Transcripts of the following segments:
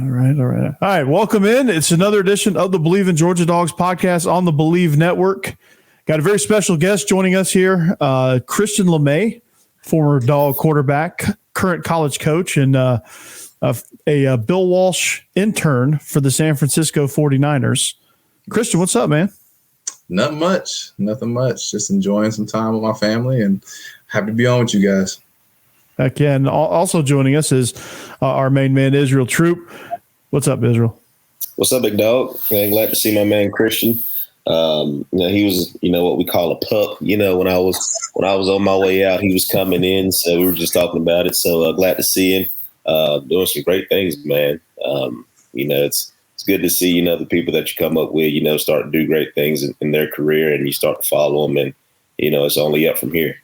All right. Welcome in. It's another edition of the Believe in Georgia Dogs podcast on the Believe Network. Got a very special guest joining us here, Christian LeMay, former Dog quarterback, current college coach, and a Bill Walsh intern for the San Francisco 49ers. Christian, what's up, man? Nothing much. Just enjoying some time with my family and happy to be on with you guys. Heck yeah. And also joining us is our main man, Israel Troop. What's up, Israel? What's up, big dog? Man, glad to see my man Christian. He was, what we call a pup. When I was on my way out, he was coming in, so we were just talking about it. So glad to see him doing some great things, man. It's good to see the people that you come up with, start to do great things in their career, and you start to follow them, and it's only up from here.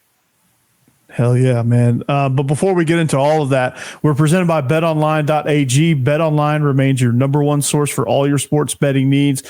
Hell yeah, man. But before we get into all of that, we're presented by betonline.ag. BetOnline remains your number one source for all your sports betting needs.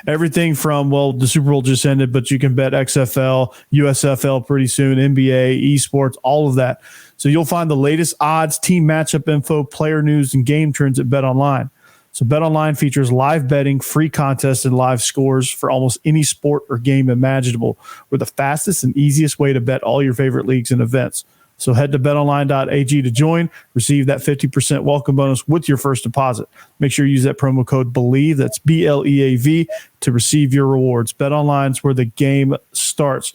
Everything from, the Super Bowl just ended, but you can bet XFL, USFL pretty soon, NBA, esports, all of that. So you'll find the latest odds, team matchup info, player news, and game trends at BetOnline. So BetOnline features live betting, free contests, and live scores for almost any sport or game imaginable. We're the fastest and easiest way to bet all your favorite leagues and events. So head to betonline.ag to join. Receive that 50% welcome bonus with your first deposit. Make sure you use that promo code BELIEVE, that's BLEAV, to receive your rewards. BetOnline is where the game starts.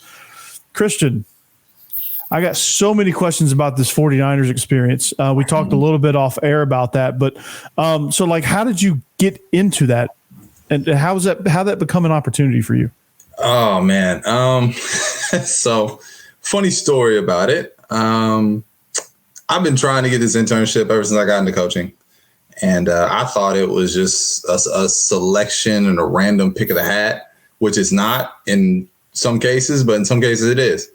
Christian, I got so many questions about this 49ers experience. We talked a little bit off air about that, but how did you get into that, and how that become an opportunity for you? Oh man. So funny story about it. I've been trying to get this internship ever since I got into coaching, and I thought it was just a selection and a random pick of the hat, which it's not in some cases, but in some cases it is.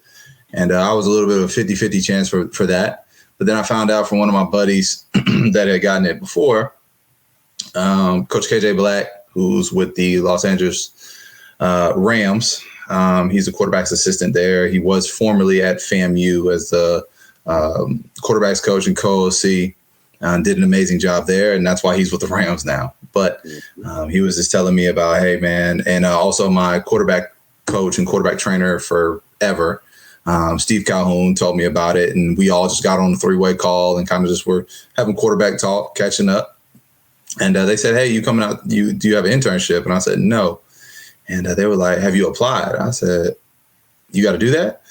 And I was a little bit of a 50-50 chance for that. But then I found out from one of my buddies that had gotten it before, Coach KJ Black, who's with the Los Angeles Rams. He's a quarterback's assistant there. He was formerly at FAMU as the quarterback's coach and co-OC, did an amazing job there. And that's why he's with the Rams now. But he was just telling me about, hey, man, and also my quarterback coach and quarterback trainer forever, Steve Calhoun, told me about it, and we all just got on a three-way call and kind of just were having quarterback talk, catching up. And they said, hey, you coming out, do you have an internship? And I said, no. And they were like, have you applied? I said, you got to do that?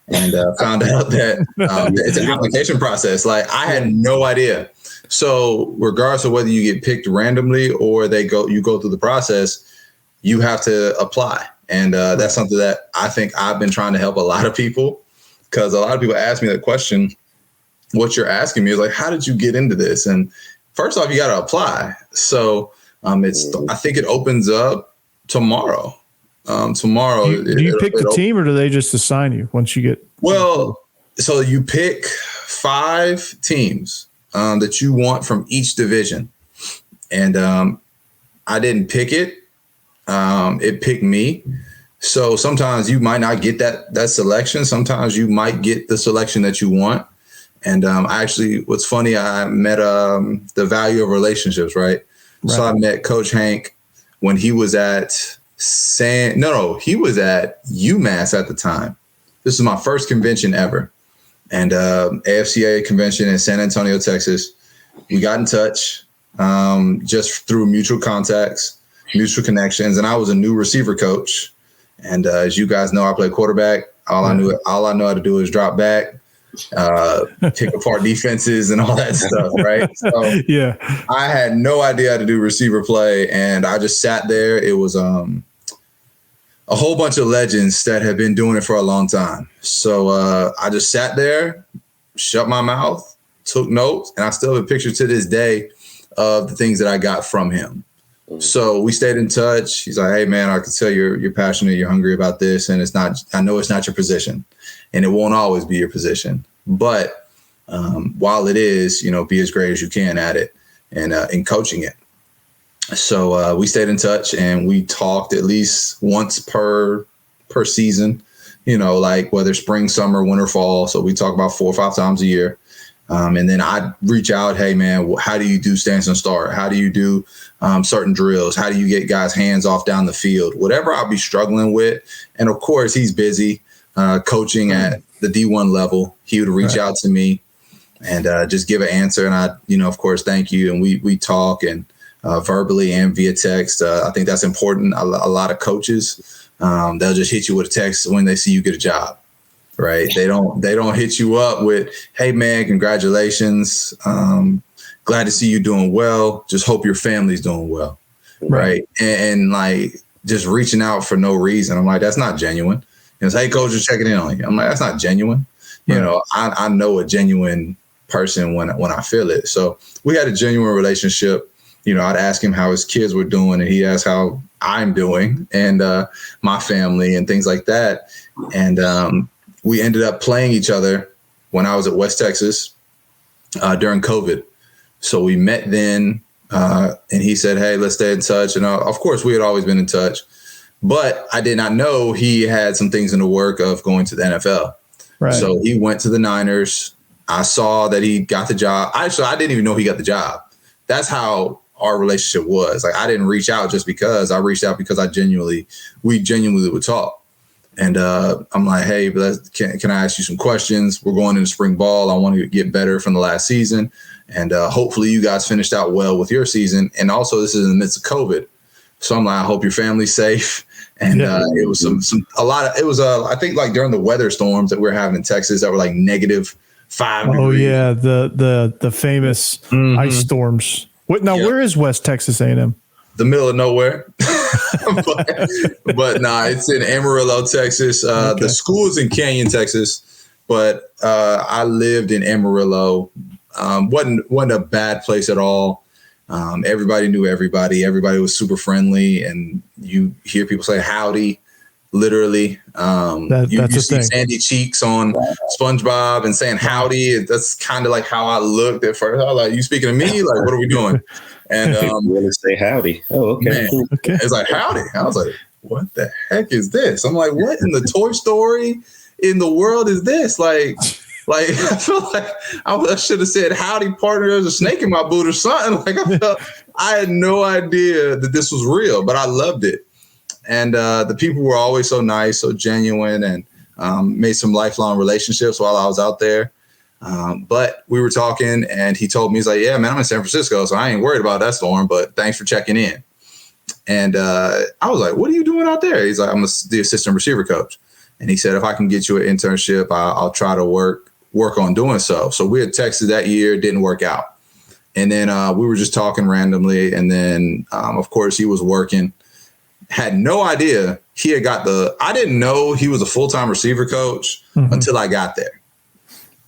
And found out that it's an application process. Like, I had no idea. So regardless of whether you get picked randomly or you go through the process, you have to apply. And that's something that I think I've been trying to help a lot of people, because a lot of people ask me that question. What you're asking me is like, how did you get into this? And first off, you got to apply. So I think it opens up tomorrow. Do you pick the team, or do they just assign you once you get? Well, so you pick 5 teams that you want from each division. And I didn't pick it. It picked me. So sometimes you might not get that selection. Sometimes you might get the selection that you want. And what's funny, I met the value of relationships, right? So I met Coach Hank when he was at he was at UMass at the time. This is my first convention ever. And AFCA convention in San Antonio, Texas. We got in touch just through mutual contacts, mutual connections. And I was a new receiver coach. And as you guys know, I play quarterback. All I know how to do is drop back, pick apart defenses and all that stuff, right? So yeah, I had no idea how to do receiver play, and I just sat there. It was a whole bunch of legends that have been doing it for a long time. So I just sat there, shut my mouth, took notes, and I still have a picture to this day of the things that I got from him. So we stayed in touch. He's like, hey, man, I can tell you're passionate, you're hungry about this. And I know it's not your position, and it won't always be your position. But while it is, be as great as you can at it and in coaching it. So we stayed in touch, and we talked at least once per season, like whether spring, summer, winter, fall. So we talk about 4 or 5 times a year. And then I'd reach out, hey, man, how do you do stance and start? How do you do certain drills? How do you get guys' hands off down the field? Whatever I'll be struggling with. And, of course, he's busy coaching at the D1 level. He would reach out to me and just give an answer. And I, of course, thank you. And we talk and verbally and via text. I think that's important. A lot of coaches, they'll just hit you with a text when they see you get a job. Right. They don't hit you up with, hey, man, congratulations. Glad to see you doing well. Just hope your family's doing well. Right. And like just reaching out for no reason. I'm like, that's not genuine. It's, hey, coach, just checking in on you. I'm like, that's not genuine. I know a genuine person when I feel it. So we had a genuine relationship. I'd ask him how his kids were doing, and he asked how I'm doing and my family and things like that. And we ended up playing each other when I was at West Texas during COVID. So we met then, and he said, hey, let's stay in touch. And of course, we had always been in touch. But I did not know he had some things in the work of going to the NFL. Right. So he went to the Niners. I saw that he got the job. Actually, I didn't even know he got the job. That's how our relationship was. Like, I didn't reach out just because. I reached out because we genuinely would talk. And I'm like, hey, can I ask you some questions? We're going into spring ball. I want to get better from the last season. And hopefully you guys finished out well with your season. And also, this is in the midst of COVID. So I'm like, I hope your family's safe. And it was I think like during the weather storms that we're having in Texas that were like -5 degrees. Oh yeah. The famous ice storms. Where is West Texas A&M? The middle of nowhere. but it's in Amarillo, Texas. The school is in Canyon, Texas. But I lived in Amarillo. Wasn't a bad place at all. Everybody knew everybody. Everybody was super friendly, and you hear people say howdy, literally. You see Sandy Cheeks on SpongeBob and saying howdy. That's kind of like how I looked at first. I was like, you speaking to me? Like, what are we doing? And really say howdy. Oh, okay. Man, it's like howdy. I was like, what the heck is this? I'm like, what in the Toy Story in the world is this? Like I feel like I should have said, howdy, partner, there's a snake in my boot or something. Like I had no idea that this was real, but I loved it. And the people were always so nice, so genuine, and made some lifelong relationships while I was out there. But we were talking, and he told me, he's like, yeah, man, I'm in San Francisco, so I ain't worried about that storm, but thanks for checking in. And I was like, what are you doing out there? He's like, I'm the assistant receiver coach. And he said, if I can get you an internship, I'll try to work on doing so. So we had texted that year, didn't work out. And then we were just talking randomly. And then, of course, he was working. Had no idea I didn't know he was a full-time receiver coach until I got there.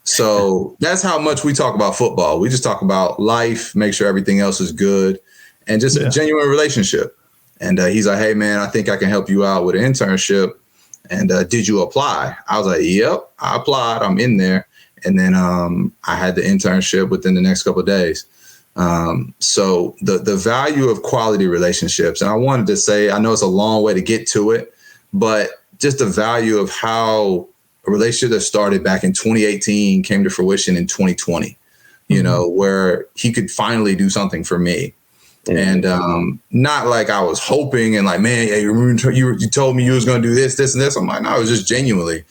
So that's how much we talk about football. We just talk about life, make sure everything else is good, and just a genuine relationship. And he's like, hey, man, I think I can help you out with an internship. And did you apply? I was like, yep, I applied. I'm in there. And then I had the internship within the next couple of days. So the value of quality relationships, and I wanted to say, I know it's a long way to get to it, but just the value of how a relationship that started back in 2018 came to fruition in 2020, where he could finally do something for me. And not like I was hoping and like, man, hey, you told me you was going to do this, this, and this. I'm like, no, it was just genuinely,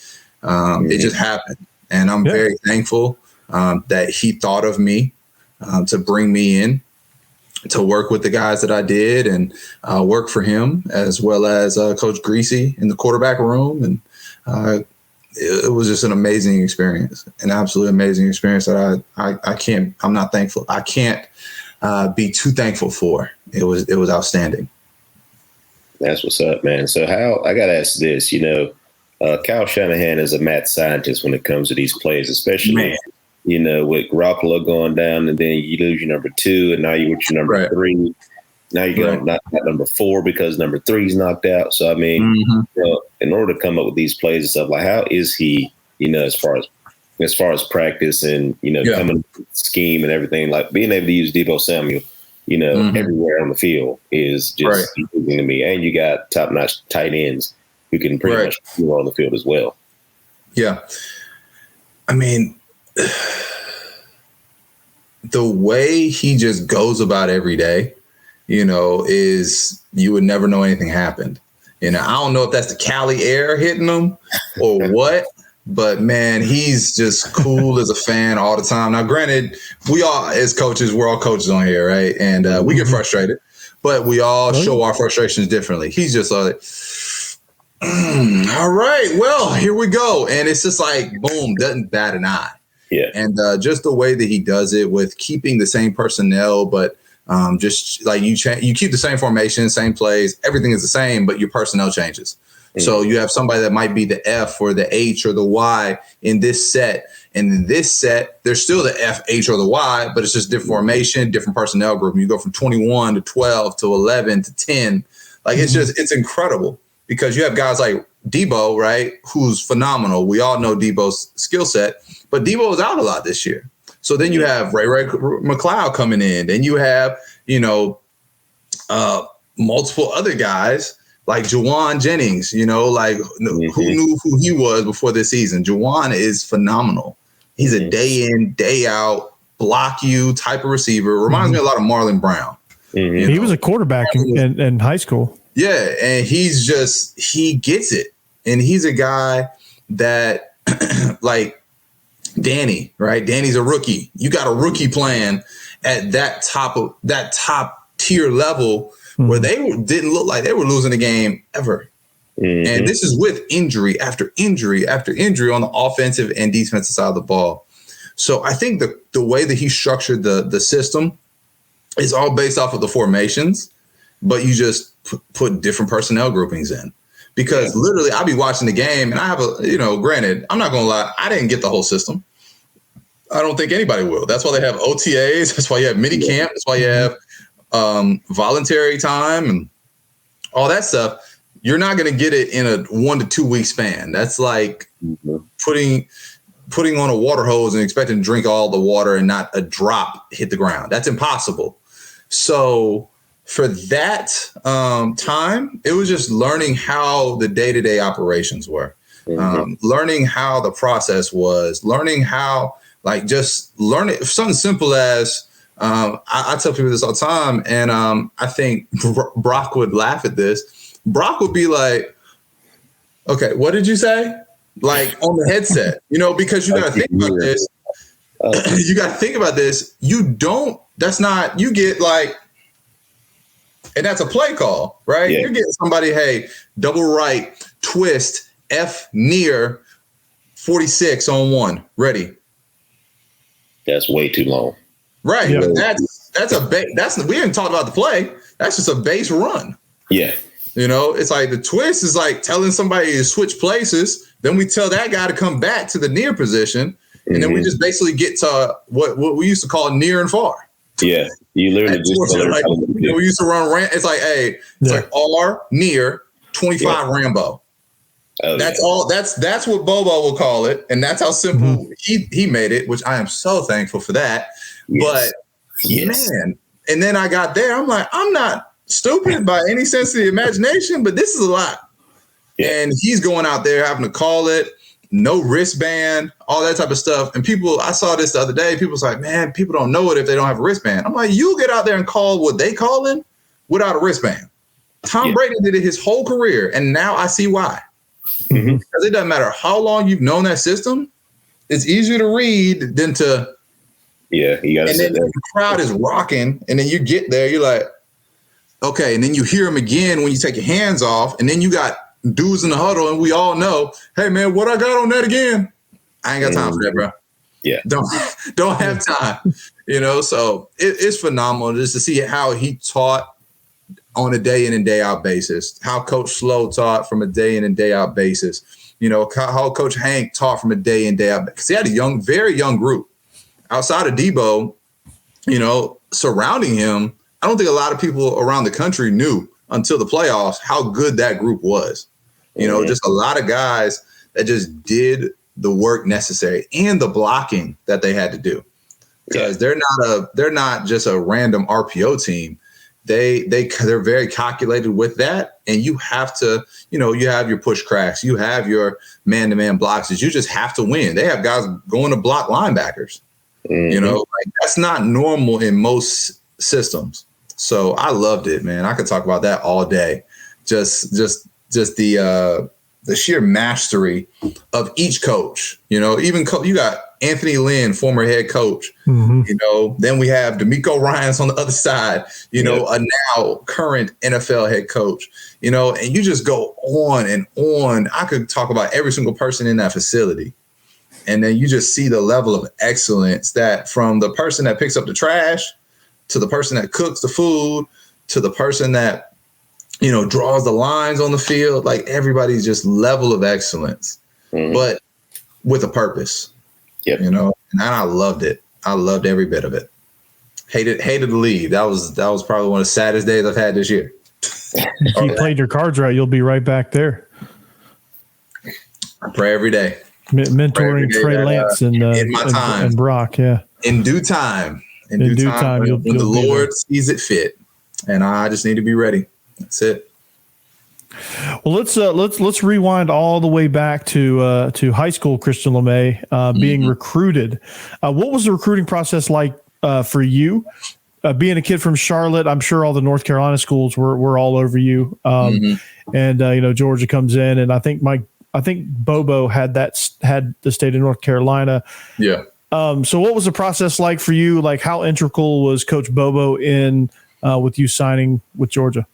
it just happened. And I'm very thankful that he thought of me to bring me in to work with the guys that I did and work for him, as well as Coach Greasy in the quarterback room. And it was just an amazing experience, an absolutely amazing experience that I'm not thankful. I can't be too thankful for. It was outstanding. That's what's up, man. So I got to ask this, Kyle Shanahan is a mad scientist when it comes to these plays, especially, with Garoppolo going down and then you lose your number 2 and now you're with your number 3. Now you're going not number 4 because number 3 is knocked out. So, I mean, in order to come up with these plays and stuff, like how is he, as far as practice and, coming up with scheme and everything, like being able to use Deebo Samuel, everywhere on the field is just amazing to me. And you got top-notch tight ends who can pretty much do on the field as well. Yeah. I mean, the way he just goes about every day, is you would never know anything happened. I don't know if that's the Cali air hitting him or what, but man, he's just cool as a fan all the time. Now, granted, we all, as coaches, we're all coaches on here, right? And we get frustrated, but we all show our frustrations differently. He's just like, all right, well, here we go. And it's just like, boom, doesn't bat an eye. Yeah. And just the way that he does it with keeping the same personnel, but just like you keep the same formation, same plays, everything is the same, but your personnel changes. Mm-hmm. So you have somebody that might be the F or the H or the Y in this set. And in this set, there's still the F, H, or the Y, but it's just different formation, different personnel group. You go from 21 to 12 to 11 to 10. Like, it's incredible because you have guys like Debo, right, who's phenomenal. We all know Debo's skill set, but Debo is out a lot this year. So then you have Ray McLeod coming in. Then you have, multiple other guys like Juwan Jennings, who knew who he was before this season. Juwan is phenomenal. He's a day in, day out, block you type of receiver. Reminds me a lot of Marlon Brown. He was a quarterback in high school. Yeah, and he gets it. And he's a guy that like Danny, right? Danny's a rookie. You got a rookie playing at that top tier level where they didn't look like they were losing the game ever. And this is with injury after injury after injury on the offensive and defensive side of the ball. So I think the way that he structured the system is all based off of the formations, but you just put different personnel groupings in. Because literally I'll be watching the game and I have granted, I'm not going to lie, I didn't get the whole system. I don't think anybody will. That's why they have OTAs. That's why you have mini camp. That's why you have voluntary time and all that stuff. You're not going to get it in a 1 to 2 week span. That's like putting on a water hose and expecting to drink all the water and not a drop hit the ground. That's impossible. So for that time, it was just learning how the day-to-day operations were, learning how the process was, learning how, like, just learn it. Something simple as I tell people this all the time, and I think Brock would laugh at this. Brock would be like, okay, what did you say? Like on the headset, because you got to think about this. You got to think about this. You get like, and that's a play call, right? Yeah. You're getting somebody, hey, double right, twist, F near 46 on 1, ready. That's way too long. Right. Yeah. But we haven't talked about the play. That's just a base run. Yeah. It's like the twist is like telling somebody to switch places. Then we tell that guy to come back to the near position. And then we just basically get to what we used to call near and far. Yeah. You literally we used to run. It's like, hey, it's like R near 25 Rambo. Oh, that's all. That's what Bobo will call it, and that's how simple he made it. Which I am so thankful for that. Yes. But man, and then I got there. I'm like, I'm not stupid by any sense of the imagination, but this is a lot. Yeah. And he's going out there having to call it, no wristband, all that type of stuff. And I saw this the other day. People was like, man, people don't know it if they don't have a wristband. I'm like, you get out there and call what they calling without a wristband. Tom Brady did it his whole career, and now I see why. Because it doesn't matter how long you've known that system, it's easier to read than to. Yeah, you got to. And then the crowd is rocking, and then you get there, you're like, okay, and then you hear them again when you take your hands off, and then you got dudes in the huddle, and we all know, hey man, what I got on that again? I ain't got time for that, bro. Yeah, don't have time. So it's phenomenal just to see how he taught on a day in and day out basis, how Coach Slow taught from a day in and day out basis, how Coach Hank taught from a day in, day out. Because he had a very young group outside of Debo, surrounding him. I don't think a lot of people around the country knew until the playoffs how good that group was. Just a lot of guys that just did the work necessary and the blocking that they had to do. Because they're not just a random RPO team. They're very calculated with that, and you have to, you have your push cracks, you have your man-to-man blocks. You just have to win. They have guys going to block linebackers, You know, like that's not normal in most systems. So I loved it, man. I could talk about that all day. Just the sheer mastery of each coach. You know, even you got Anthony Lynn, former head coach. You know, then we have D'Amico Ryans on the other side. You know, a now current NFL head coach. You know, and you just go on and on. I could talk about every single person in that facility. And then you just see the level of excellence that from the person that picks up the trash to the person that cooks the food to the person that, you know, draws the lines on the field, like everybody's just level of excellence, but with a purpose, you know, and I loved it. I loved every bit of it. Hated to leave. That was probably one of the saddest days I've had this year. If you played your cards right, you'll be right back there. I pray every day. Mentoring Trey Lance and in my time and Brock, in due time. In due time, when the Lord sees it fit, and I just need to be ready. That's it. Well, let's rewind all the way back to high school. Christian LeMay being recruited. What was the recruiting process like for you? Being a kid from Charlotte, I'm sure all the North Carolina schools were all over you. And you know, Georgia comes in, and I think Bobo had the state of North Carolina. Yeah. So what was the process like for you? Like, how integral was Coach Bobo in with you signing with Georgia?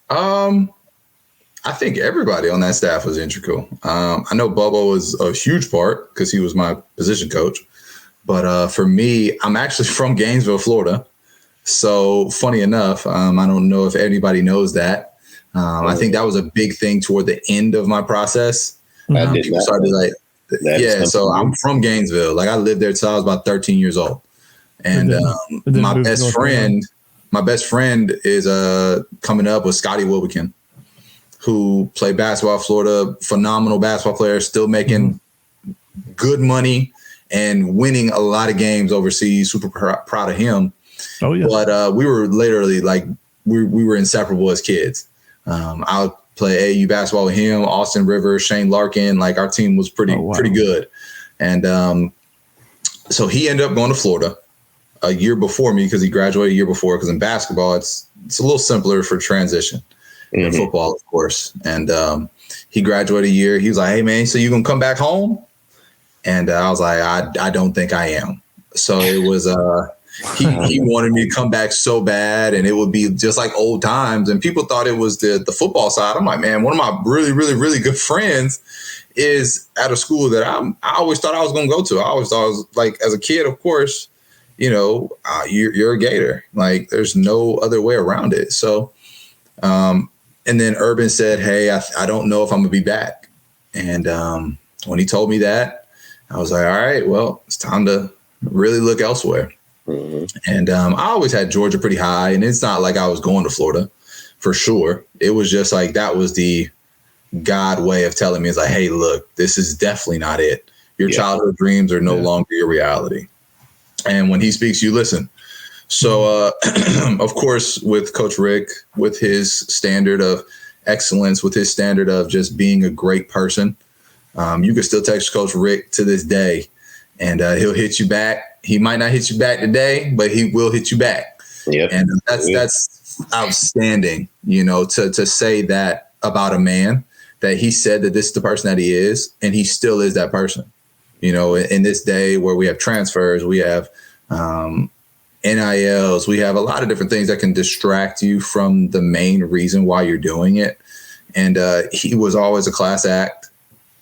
I think everybody on that staff was integral. I know Bobo was a huge part because he was my position coach. But for me, I'm actually from Gainesville, Florida. So funny enough, I don't know if anybody knows that. I think that was a big thing toward the end of my process. People started like, so I'm from Gainesville. Like I lived there till I was about 13 years old. And my best friend is coming up with Scotty Wilbekin, who played basketball at Florida, phenomenal basketball player, still making good money and winning a lot of games overseas. Super proud of him. Oh yeah. But we were literally like we were inseparable as kids. I would play AAU basketball with him, Austin Rivers, Shane Larkin. Like our team was pretty good. And so he ended up going to Florida a year before me because he graduated a year before. Because in basketball, it's a little simpler for transition than football, of course. And he graduated a year. He was like, "Hey man, so you gonna come back home?" And I was like, I don't think I am. So it was he wanted me to come back so bad, and it would be just like old times. And people thought it was the football side. I'm like, man, one of my really, really, really good friends is at a school that I always thought I was going to go to. I always thought I was like, as a kid, of course, you know, you're a Gator. Like there's no other way around it. So, and then Urban said, "Hey, I don't know if I'm gonna be back." And when he told me that, I was like, all right, well, it's time to really look elsewhere. And I always had Georgia pretty high, and it's not like I was going to Florida for sure. It was just like that was the God way of telling me, it's like, hey, look, this is definitely not it. Your childhood dreams are no longer your reality. And when he speaks, you listen. So, of course, with Coach Rick, with his standard of excellence, with his standard of just being a great person, you can still text Coach Rick to this day, and he'll hit you back. He might not hit you back today, but he will hit you back. Yep. And that's outstanding, you know, to say that about a man, that he said that this is the person that he is, and he still is that person. You know, in this day where we have transfers, we have NILs, we have a lot of different things that can distract you from the main reason why you're doing it. And he was always a class act.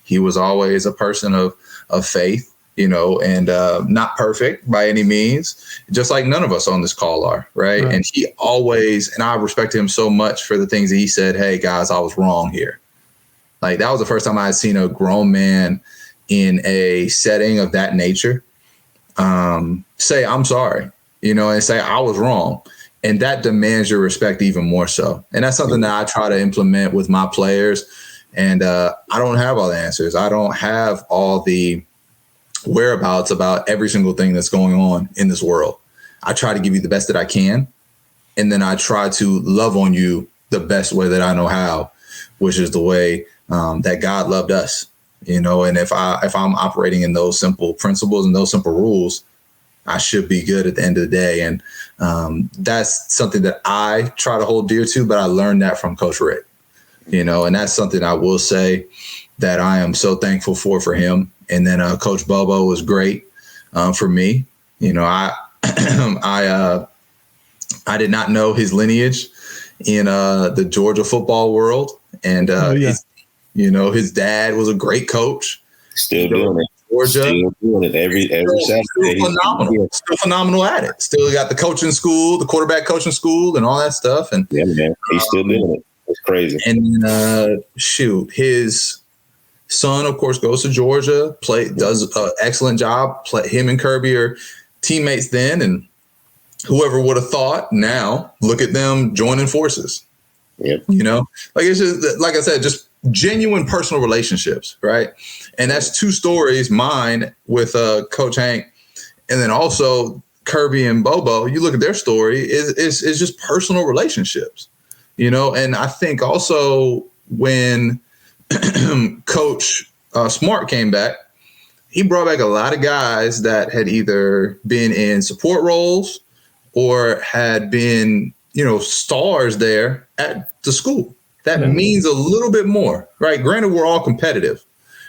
He was always a person of faith. You know, and not perfect by any means, just like none of us on this call are, right? And he always, and I respect him so much for the things that he said, hey, guys, I was wrong here. Like that was the first time I had seen a grown man in a setting of that nature say, I'm sorry, you know, and say I was wrong. And that demands your respect even more so. And that's something that I try to implement with my players. And I don't have all the answers. I don't have all the whereabouts about every single thing that's going on in this world. I try to give you the best that I can, and then I try to love on you the best way that I know how, which is the way that God loved us, you know. And if I'm operating in those simple principles and those simple rules, I should be good at the end of the day. And that's something that I try to hold dear to, but I learned that from Coach Rick, and that's something I will say that I am so thankful for him. And then Coach Bobo was great for me. I did not know his lineage in the Georgia football world. And, his dad was a great coach. Still doing it. Georgia. Still doing it every Saturday. Still phenomenal at it. Still got the coaching school, the quarterback coaching school and all that stuff. And yeah, man, he's still doing it. It's crazy. And his son, of course, goes to Georgia, does an excellent job. Him and Kirby are teammates then, and whoever would have thought, now look at them joining forces. Yep. It's just, like I said, just genuine personal relationships, right? And that's two stories, mine with Coach Hank, and then also Kirby and Bobo. You look at their story, it's just personal relationships, and I think also when Coach Smart came back, he brought back a lot of guys that had either been in support roles or had been, stars there at the school. That means a little bit more, right? Granted, we're all competitive,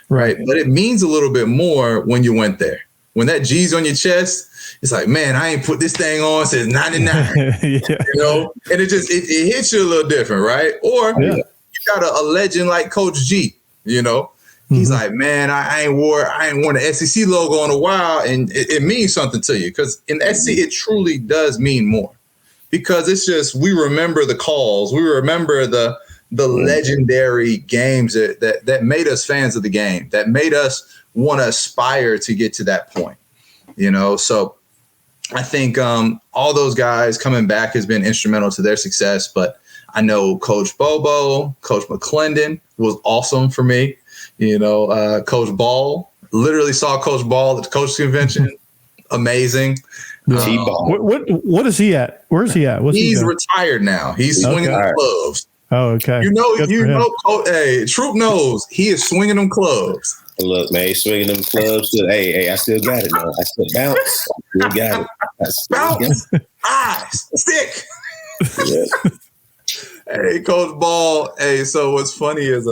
right? But it means a little bit more when you went there. When that G's on your chest, it's like, man, I ain't put this thing on since 99, and it hits you a little different, right? Or you got a legend like Coach G, he's like, man, I ain't worn the SEC logo in a while, and it means something to you because in the SEC it truly does mean more because it's just we remember the calls, we remember the legendary games that made us fans of the game, that made us want to aspire to get to that point, So I think all those guys coming back has been instrumental to their success, but I know Coach Bobo, Coach McClendon was awesome for me. Coach Ball, literally saw Coach Ball at the coach convention. Amazing. What is he at? Where's he at? He's retired now. He's swinging the clubs. Oh, okay. Hey, Troop knows he is swinging them clubs. Look, man, he's swinging them clubs. Hey, I still got it, man. I still bounce. I still got it. Bounce. Eyes. Stick. Yeah. Hey, Coach Ball. Hey, so what's funny is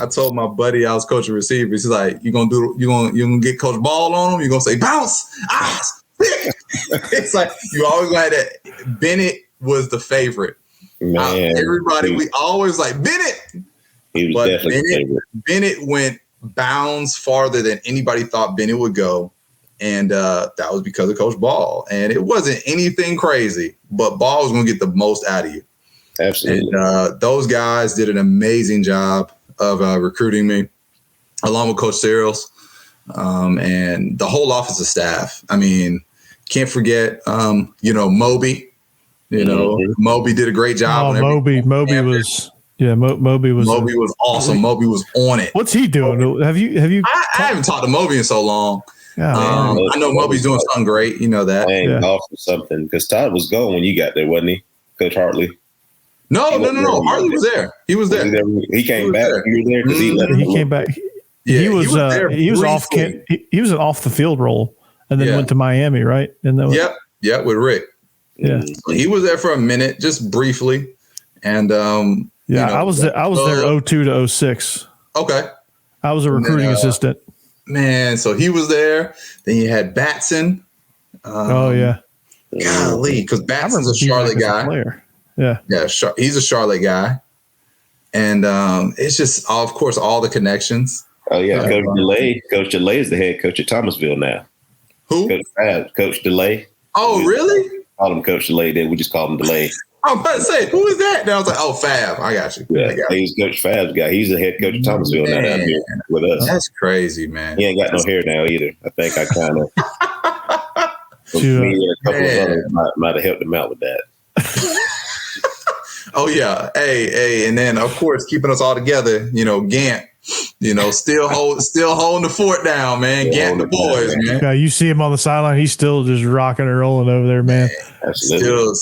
I told my buddy I was coaching receivers. He's like, you gonna get Coach Ball on him? You're gonna say bounce, eyes, stick. It's like you always gonna have that. Bennett was the favorite. Man, everybody, we always like Bennett. He was definitely the favorite. Bennett went bounds farther than anybody thought Bennett would go. And that was because of Coach Ball. And it wasn't anything crazy, but Ball was going to get the most out of you. Absolutely. And those guys did an amazing job of recruiting me, along with Coach Searles and the whole offensive staff. I mean, can't forget, Moby. Moby did a great job. Moby was awesome. Moby was on it. What's he doing? Have you? I haven't talked to Moby in so long. Yeah, I know Moby's doing something great. You know that. Golf or something because Todd was going when you got there, wasn't he, Coach Hartley? No. Hartley was there. He was there. He came back. He was there because he came back. Yeah, he was off. He was an off the field role, and then went to Miami, right? And then with Rick. Yeah, he was there for a minute, just briefly, and I was there 02 to 06. Okay, I was a recruiting assistant. Man, so he was there. Then you had Batson. Golly, because Batson's a Charlotte guy. Yeah, he's a Charlotte guy, and it's just, of course, all the connections. Oh yeah, Coach DeLay. Coach DeLay is the head coach at Thomasville now. Who? Coach DeLay. Oh, really? Call him Coach DeLay. Then we just call him DeLay. I was about to say, who is that? And I was like, oh, Fab. I got you. Yeah, he's Coach Fab's guy. He's the head coach of Thomasville now down here with us. That's crazy, man. He ain't got no hair now either. I think I kind of me and a couple of others might have helped him out with that. Oh yeah, hey, and then of course keeping us all together. Gant. Still holding the fort down, man. Gant the boys, man. Yeah, you see him on the sideline. He's still just rocking and rolling over there, man. Still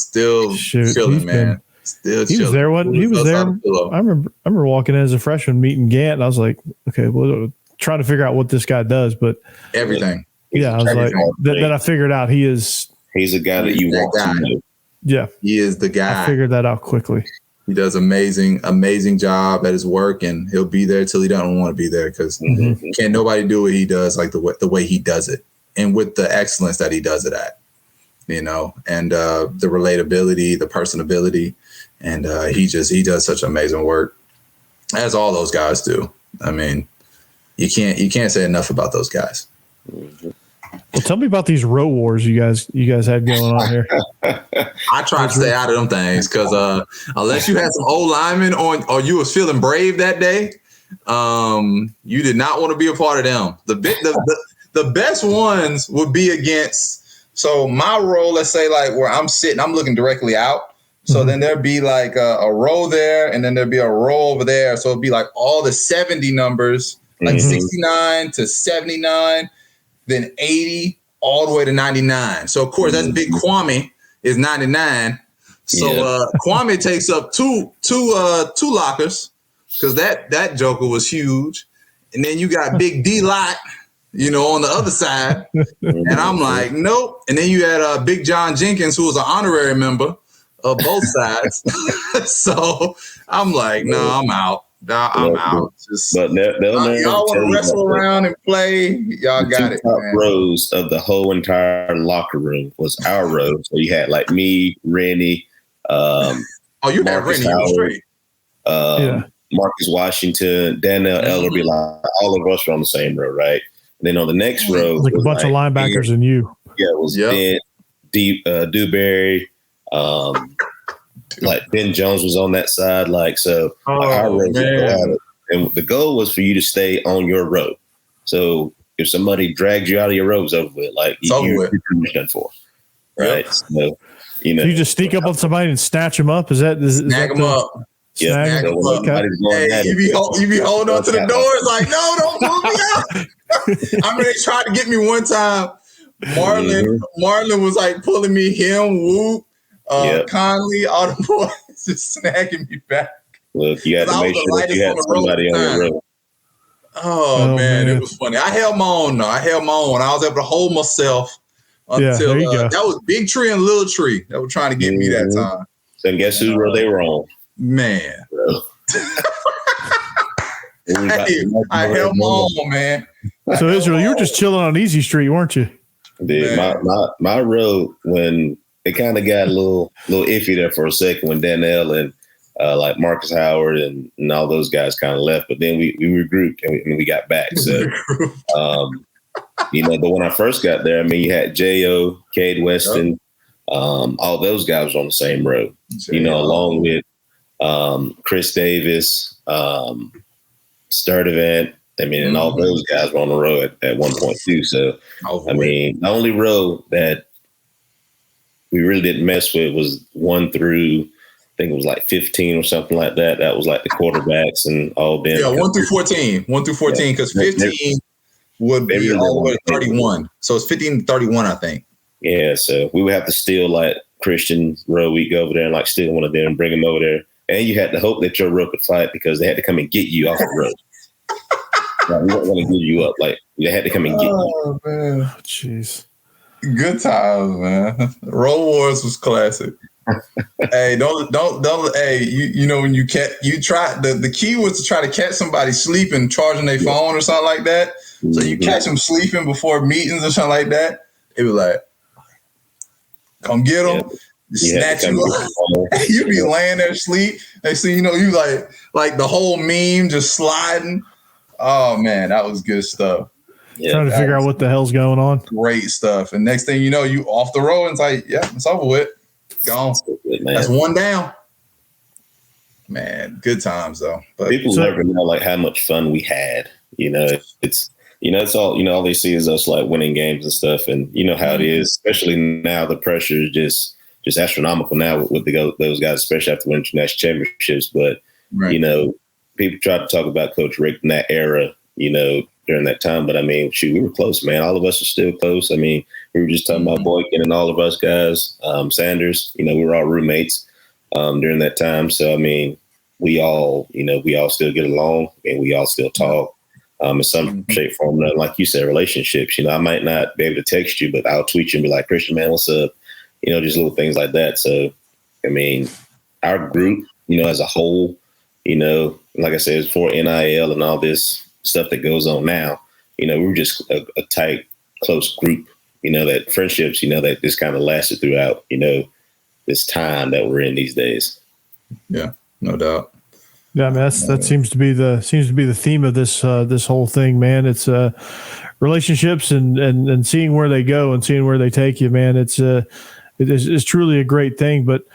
chilling, man. Still he was there. He was there. I remember walking in as a freshman, meeting Gant, and I was like, okay, well, trying to figure out what this guy does, but everything. Yeah, I was like, that I figured out he is. He's a guy that you want to know. Yeah. He is the guy. I figured that out quickly. He does amazing job at his work, and he'll be there till he doesn't want to be there because can't nobody do what he does like the way he does it, and with the excellence that he does it at, and the relatability, the personability, and he does such amazing work, as all those guys do. I mean, you can't say enough about those guys. Well, tell me about these row wars you guys had going on here. I try to stay out of them things because unless you had some old linemen or you was feeling brave that day, you did not want to be a part of them. The best ones would be against. So my row, let's say like where I'm sitting, I'm looking directly out. So then there'd be like a row there, and then there'd be a row over there. So it'd be like all the 70 numbers, like 69 to 79. Then 80 all the way to 99. So of course that's Big Kwame is 99. So Kwame takes up two lockers because that joker was huge. And then you got Big D Lot, on the other side. And I'm like, nope. And then you had Big John Jenkins, who was an honorary member of both sides. So I'm like, no, I'm out. I'm out. But y'all want to wrestle around and play? Y'all got it. Top rows of the whole entire locker room was our row. So you had like me, Rennie. You had Rennie. You straight. Marcus Washington, Daniel Ellerby. Like all of us were on the same row, right? And then on the next row, like a bunch of linebackers and you. Yeah, it was Dewberry. Like Ben Jones was on that side, our row would go at it. And the goal was for you to stay on your row. So if somebody dragged you out of your row, it was over with. Like you're done for, right? Yep. So you just sneak up on somebody and snatch them up. Snag them up. Yeah, snag them up. You be holding on to the doors like, no, don't move me out. I mean, they tried to get me one time. Marlon was like pulling me. Him, Whoop. Conley, all the boys just snagging me back. Look, you had to make sure that you had somebody on your row. Oh man, it was funny. I held my own though. I was able to hold myself until that was Big Tree and Little Tree that were trying to get me that time. So guess whose row they were on? Man. I held my own, man. So Israel, you were just chilling on Easy Street, weren't you? Dude, my row when it kind of got a little iffy there for a second when Danielle and like Marcus Howard and all those guys kind of left, but then we regrouped and we got back. So, but when I first got there, I mean, you had J.O., Cade Weston, all those guys were on the same row, along with Chris Davis, Sturdivant. I mean, and all those guys were on the row at one point too. So, I mean, the only row that we really didn't mess with was 1 through, I think it was like 15 or something like that. That was like the quarterbacks and all them. Yeah, 1 through 14. 1 through 14, because 15 would be all the way to 31. So it's 15 to 31, I think. Yeah, so we would have to steal like Christian row. We'd go over there and like steal one of them and bring them over there. And you had to hope that your row could fight because they had to come and get you off the road. Like, we weren't going to give you up. Like, they had to come and get you. Oh, man. Jeez. Good times, man. Road Wars was classic. Hey, don't. Hey, when you try the key was to try to catch somebody sleeping, charging their phone or something like that. So you catch them sleeping before meetings or something like that. It was like, come get them, snatch you up. You be laying there asleep. They see, you like the whole meme just sliding. Oh man, that was good stuff. Yeah, trying to figure out what the hell's going on. Great stuff. And next thing you know, you off the road and it's like, yeah, it's over with. Gone. That's one down. Man, good times though. But people never know like how much fun we had. It's all they see is us like winning games and stuff. And you know how it is, especially now the pressure is just astronomical now with those guys, especially after winning national championships. But people try to talk about Coach Rick in that era, during that time. But I mean, we were close, man. All of us are still close. I mean, we were just talking about Boykin and all of us guys, Sanders, we were all roommates during that time. So, I mean, we all still get along and we all still talk. in some shape, form. Like you said, relationships. I might not be able to text you, but I'll tweet you and be like, Christian, man, what's up? Just little things like that. So, I mean, our group, as a whole, like I said, for NIL and all this stuff that goes on now, we're just a tight, close group, that friendships, that just kind of lasted throughout, this time that we're in these days. Yeah, no doubt. Yeah, man, that seems to be the theme of this whole thing, man. It's relationships and seeing where they go and seeing where they take you, man. It's truly a great thing. But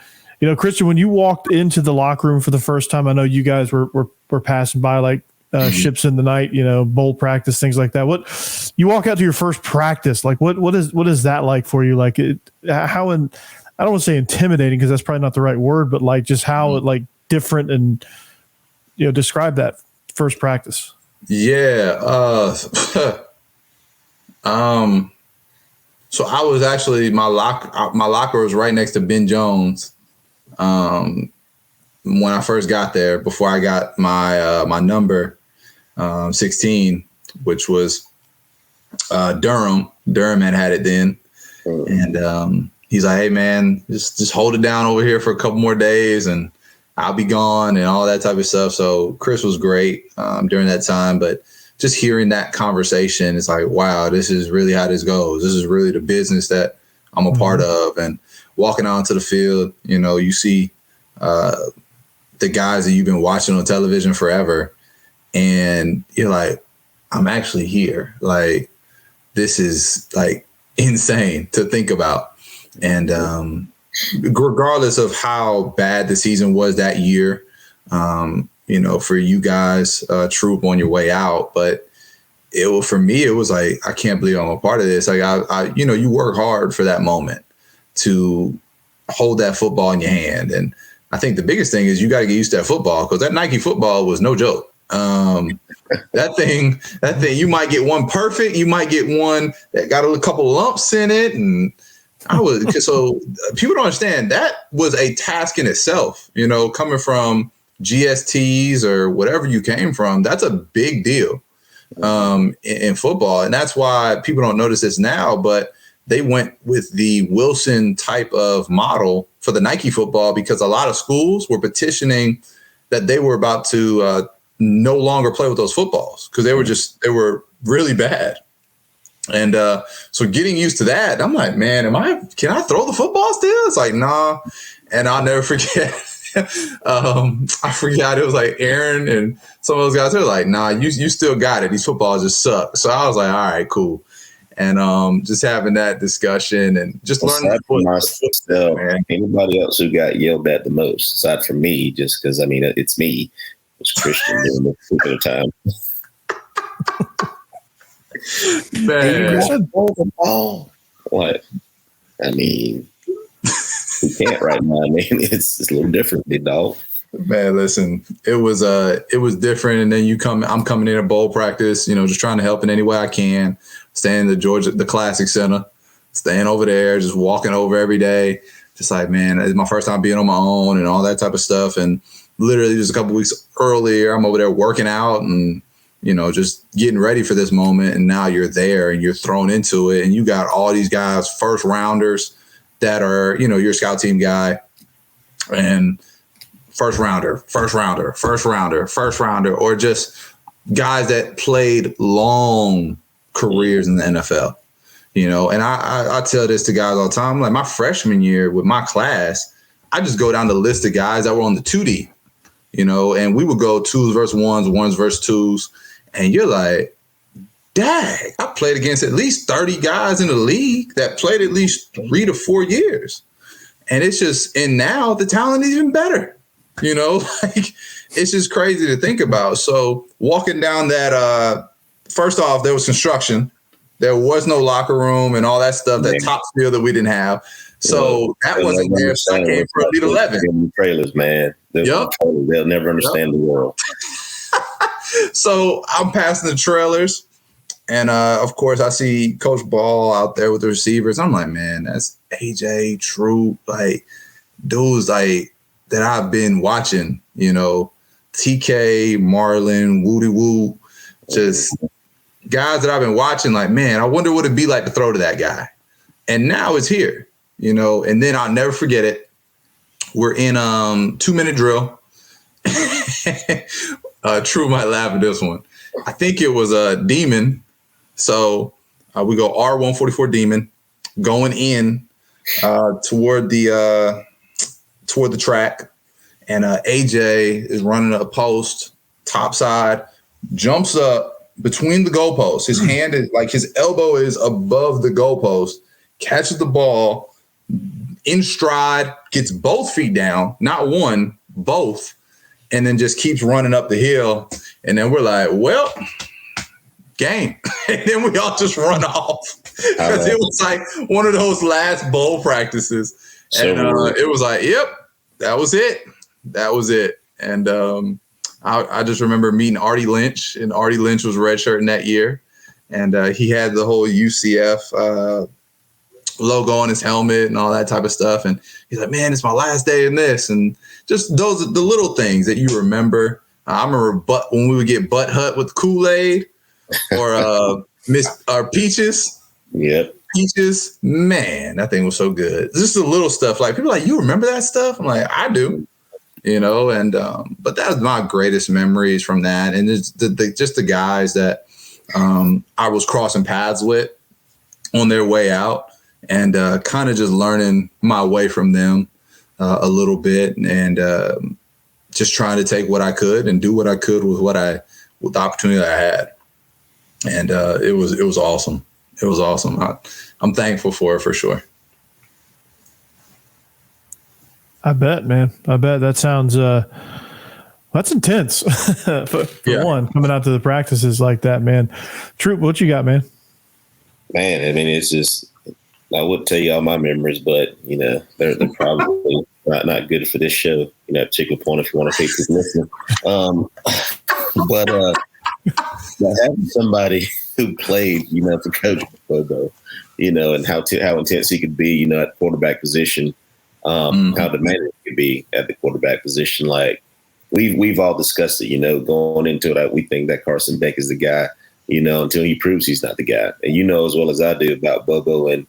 Christian, when you walked into the locker room for the first time, I know you guys were passing by like ships in the night, bowl practice, things like that. What you walk out to your first practice, like what is that like for you? Like I don't want to say intimidating because that's probably not the right word, but like just how it like different and describe that first practice. Yeah. So I was actually my locker was right next to Ben Jones. When I first got there, before I got my number 16, which was Durham. Durham had it then, and he's like, "Hey man, just hold it down over here for a couple more days, and I'll be gone," and all that type of stuff. So Chris was great during that time, but just hearing that conversation, it's like, wow, this is really how this goes. This is really the business that I'm a part of. And walking onto the field, you see the guys that you've been watching on television forever, and you're like, I'm actually here. Like, this is like insane to think about. And regardless of how bad the season was that year, for you guys, troop on your way out. But for me, it was like, I can't believe I'm a part of this. Like, you work hard for that moment to hold that football in your hand. And I think the biggest thing is you got to get used to that football, because that Nike football was no joke. That thing, you might get one perfect. You might get one that got a couple lumps in it. And so people don't understand that was a task in itself, coming from GSTs or whatever you came from. That's a big deal in football. And that's why people don't notice this now, but they went with the Wilson type of model for the Nike football because a lot of schools were petitioning that they were about to no longer play with those footballs because they were really bad. And so getting used to that, I'm like, man, can I throw the football still? It's like, nah. And I'll never forget. I forgot it was like Aaron and some of those guys. They're like, nah, you still got it. These footballs just suck. So I was like, all right, cool. And just having that discussion and just learning. Anybody else who got yelled at the most, aside from me, just because it's me, was Christian during the particular time. Man, what? You can't right now. It's a little different, big dog. Man, listen, it was different. And then I'm coming in at bowl practice, just trying to help in any way I can. Staying in the Classic Center, staying over there, just walking over every day. Just like, man, it's my first time being on my own and all that type of stuff. And literally just a couple weeks earlier, I'm over there working out and, just getting ready for this moment. And now you're there and you're thrown into it. And you got all these guys, first rounders that are, your scout team guy and first rounder, or just guys that played long careers in the NFL, and I tell this to guys all the time. Like my freshman year with my class, I just go down the list of guys that were on the 2D, and we would go 2s versus 1s, 1s versus 2s. And you're like, dang, I played against at least 30 guys in the league that played at least 3 to 4 years. And and now the talent is even better, like it's just crazy to think about. So walking down that, first off, there was construction. There was no locker room and all that stuff, that top field that we didn't have. So that wasn't there. So I came for Elite 11. Trailers, man. They'll never understand the world. So I'm passing the trailers. And, of course, I see Coach Ball out there with the receivers. I'm like, man, that's AJ, Troop, like dudes like that I've been watching, TK, Marlon, Woody Woo. just guys that I've been watching, like, man, I wonder what it'd be like to throw to that guy. And now it's here, you know, and then I'll never forget it. We're in 2-minute drill. True might laugh at this one. I think it was a Demon. So we go R144 Demon going in toward the track. And AJ is running a post, top side, jumps up between the goalposts. His hand is like his elbow is above the goalpost, catches the ball in stride, gets both feet down, not one, both, and then just keeps running up the hill. And then we're like, well, game. And then we all just run off because it was like one of those last bowl practices. And it was like, yep, that was it. That was it. And I just remember meeting Artie Lynch, and Artie Lynch was redshirting that year. And he had the whole UCF logo on his helmet and all that type of stuff. And he's like, man, it's my last day in this. And just those are the little things that you remember. I remember when we would get Butt Hut with Kool-Aid or Peaches. Yep. Peaches. Man, that thing was so good. Just the little stuff. Like, people are like, you remember that stuff? I'm like, I do. You know, and but that was my greatest memories from that. And it's just the guys that I was crossing paths with on their way out, and kind of just learning my way from them a little bit, and just trying to take what I could and do what I could with the opportunity that I had. And it was awesome. It was awesome. I'm thankful for it, for sure. I bet, man. I bet that sounds that's intense for one, coming out to the practices like that, man. Troop, what you got, man? Man, I mean, it's just, I would tell you all my memories, but you know, they're probably not good for this show. You know, particular point if you want to take this listening. But having somebody who played, you know, for Coach Bobo, you know, and how intense he could be, you know, at quarterback position. How demanding it could be at the quarterback position. Like we've all discussed it, you know, going into it, we think that Carson Beck is the guy, you know, until he proves he's not the guy. And you know as well as I do about Bobo and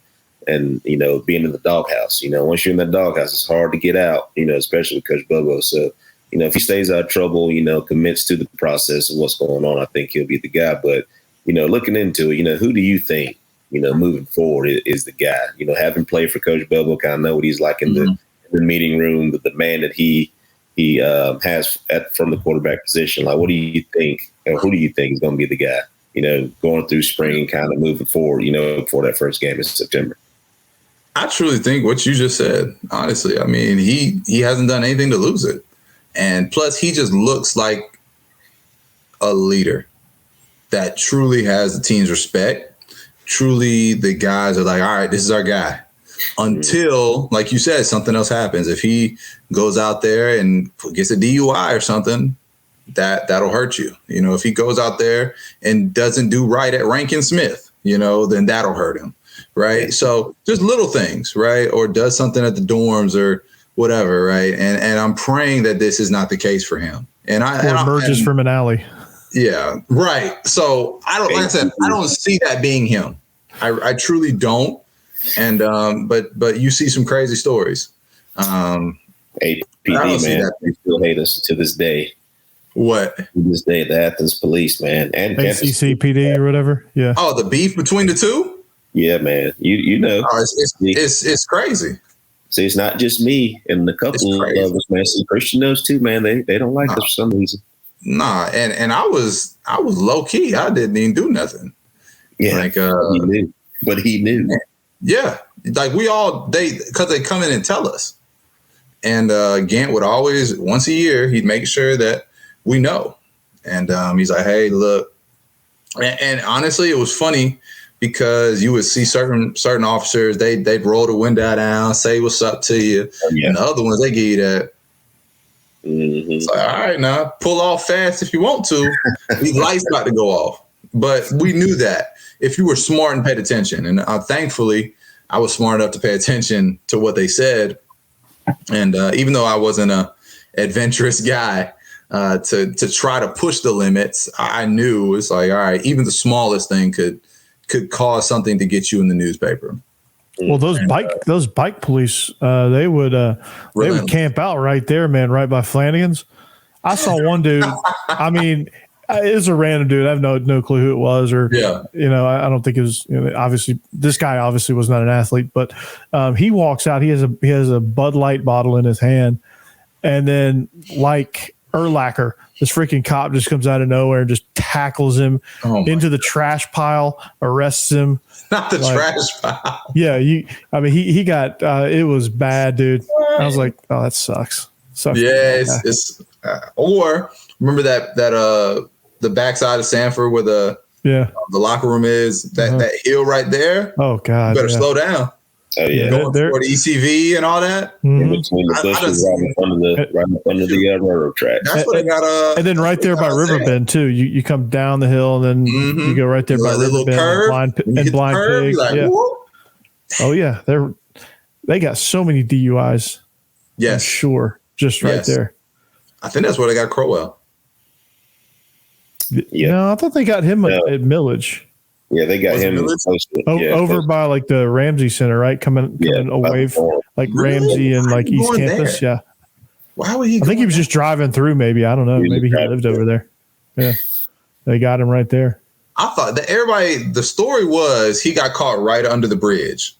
you know, being in the doghouse. You know, once you're in the doghouse, it's hard to get out, you know, especially with Coach Bobo. So, you know, if he stays out of trouble, you know, commits to the process of what's going on, I think he'll be the guy. But, you know, looking into it, you know, who do you think, you know, moving forward is the guy? You know, having played for Coach Bobo, kind of know what he's like in the meeting room, the demand that he has from the quarterback position. Like, what do you think, or who do you think is going to be the guy, you know, going through spring and kind of moving forward, you know, for that first game in September? I truly think what you just said, honestly. I mean, he hasn't done anything to lose it. And plus, he just looks like a leader that truly has the team's respect. Truly, the guys are like, all right, this is our guy. Until, like you said, something else happens. If he goes out there and gets a DUI or something, that'll hurt you. You know, if he goes out there and doesn't do right at Rankin Smith, you know, then that'll hurt him, right? So just little things, right? Or does something at the dorms or whatever, right? And I'm praying that this is not the case for him. Or emerges from an alley. Yeah, right. So I don't see that being him. I truly don't. And but you see some crazy stories. APD, man, they still hate us to this day. What? To this day, the Athens police, man, and ACCPD or whatever. Yeah. Oh, the beef between the two. Yeah, man. You know, it's crazy. See, it's not just me and the couple of us, man. See, Christian knows too, man. They don't like us for some reason. Nah, and I was low key. I didn't even do nothing. Yeah, like he knew. Yeah, like because they come in and tell us. And Gant would always, once a year, he'd make sure that we know. And he's like, hey, look. And honestly, it was funny because you would see certain officers, they'd roll the window down, say what's up to you. Yeah. And the other ones, they give you that. Mm-hmm. It's like, all right, now pull off fast if you want to. These lights about to go off. But we knew that if you were smart and paid attention. And thankfully, I was smart enough to pay attention to what they said. And even though I wasn't a adventurous guy, to try to push the limits. I knew it's like, all right, even the smallest thing could cause something to get you in the newspaper. Well, those bike police, they would camp out right there, man, right by Flanagan's. I saw one dude. I mean, it was a random dude. I have no clue who it was, or I don't think it was. Obviously, this guy obviously was not an athlete, but he walks out. He has a Bud Light bottle in his hand, and then like Urlacher, this freaking cop just comes out of nowhere and just tackles him into the trash pile, arrests him. Not the trash pile. Yeah, he got it was bad, dude. I was like, oh, that sucks. Yeah, it's or remember that the backside of Sanford where the locker room is, that hill right there. Oh God, you better slow down. Oh yeah, going for the ECV and all that. In between the bushes, right in front of the railroad track. That's what they got. And then right there by Riverbend too. You come down the hill and then you go right there by Riverbend and Blind Pig. Like, oh yeah, they got so many DUIs. Yes, I'm sure, just right there. I think that's where they got Crowell. Yeah, no, I thought they got him at Millage. Yeah, they got him over by like the Ramsey Center, right? Coming away from like Ramsey and like East Campus. There? Yeah. Why would he? I think he was just driving through. Maybe I don't know. Maybe he lived over there. Yeah, they got him right there. I thought that the story was he got caught right under the bridge.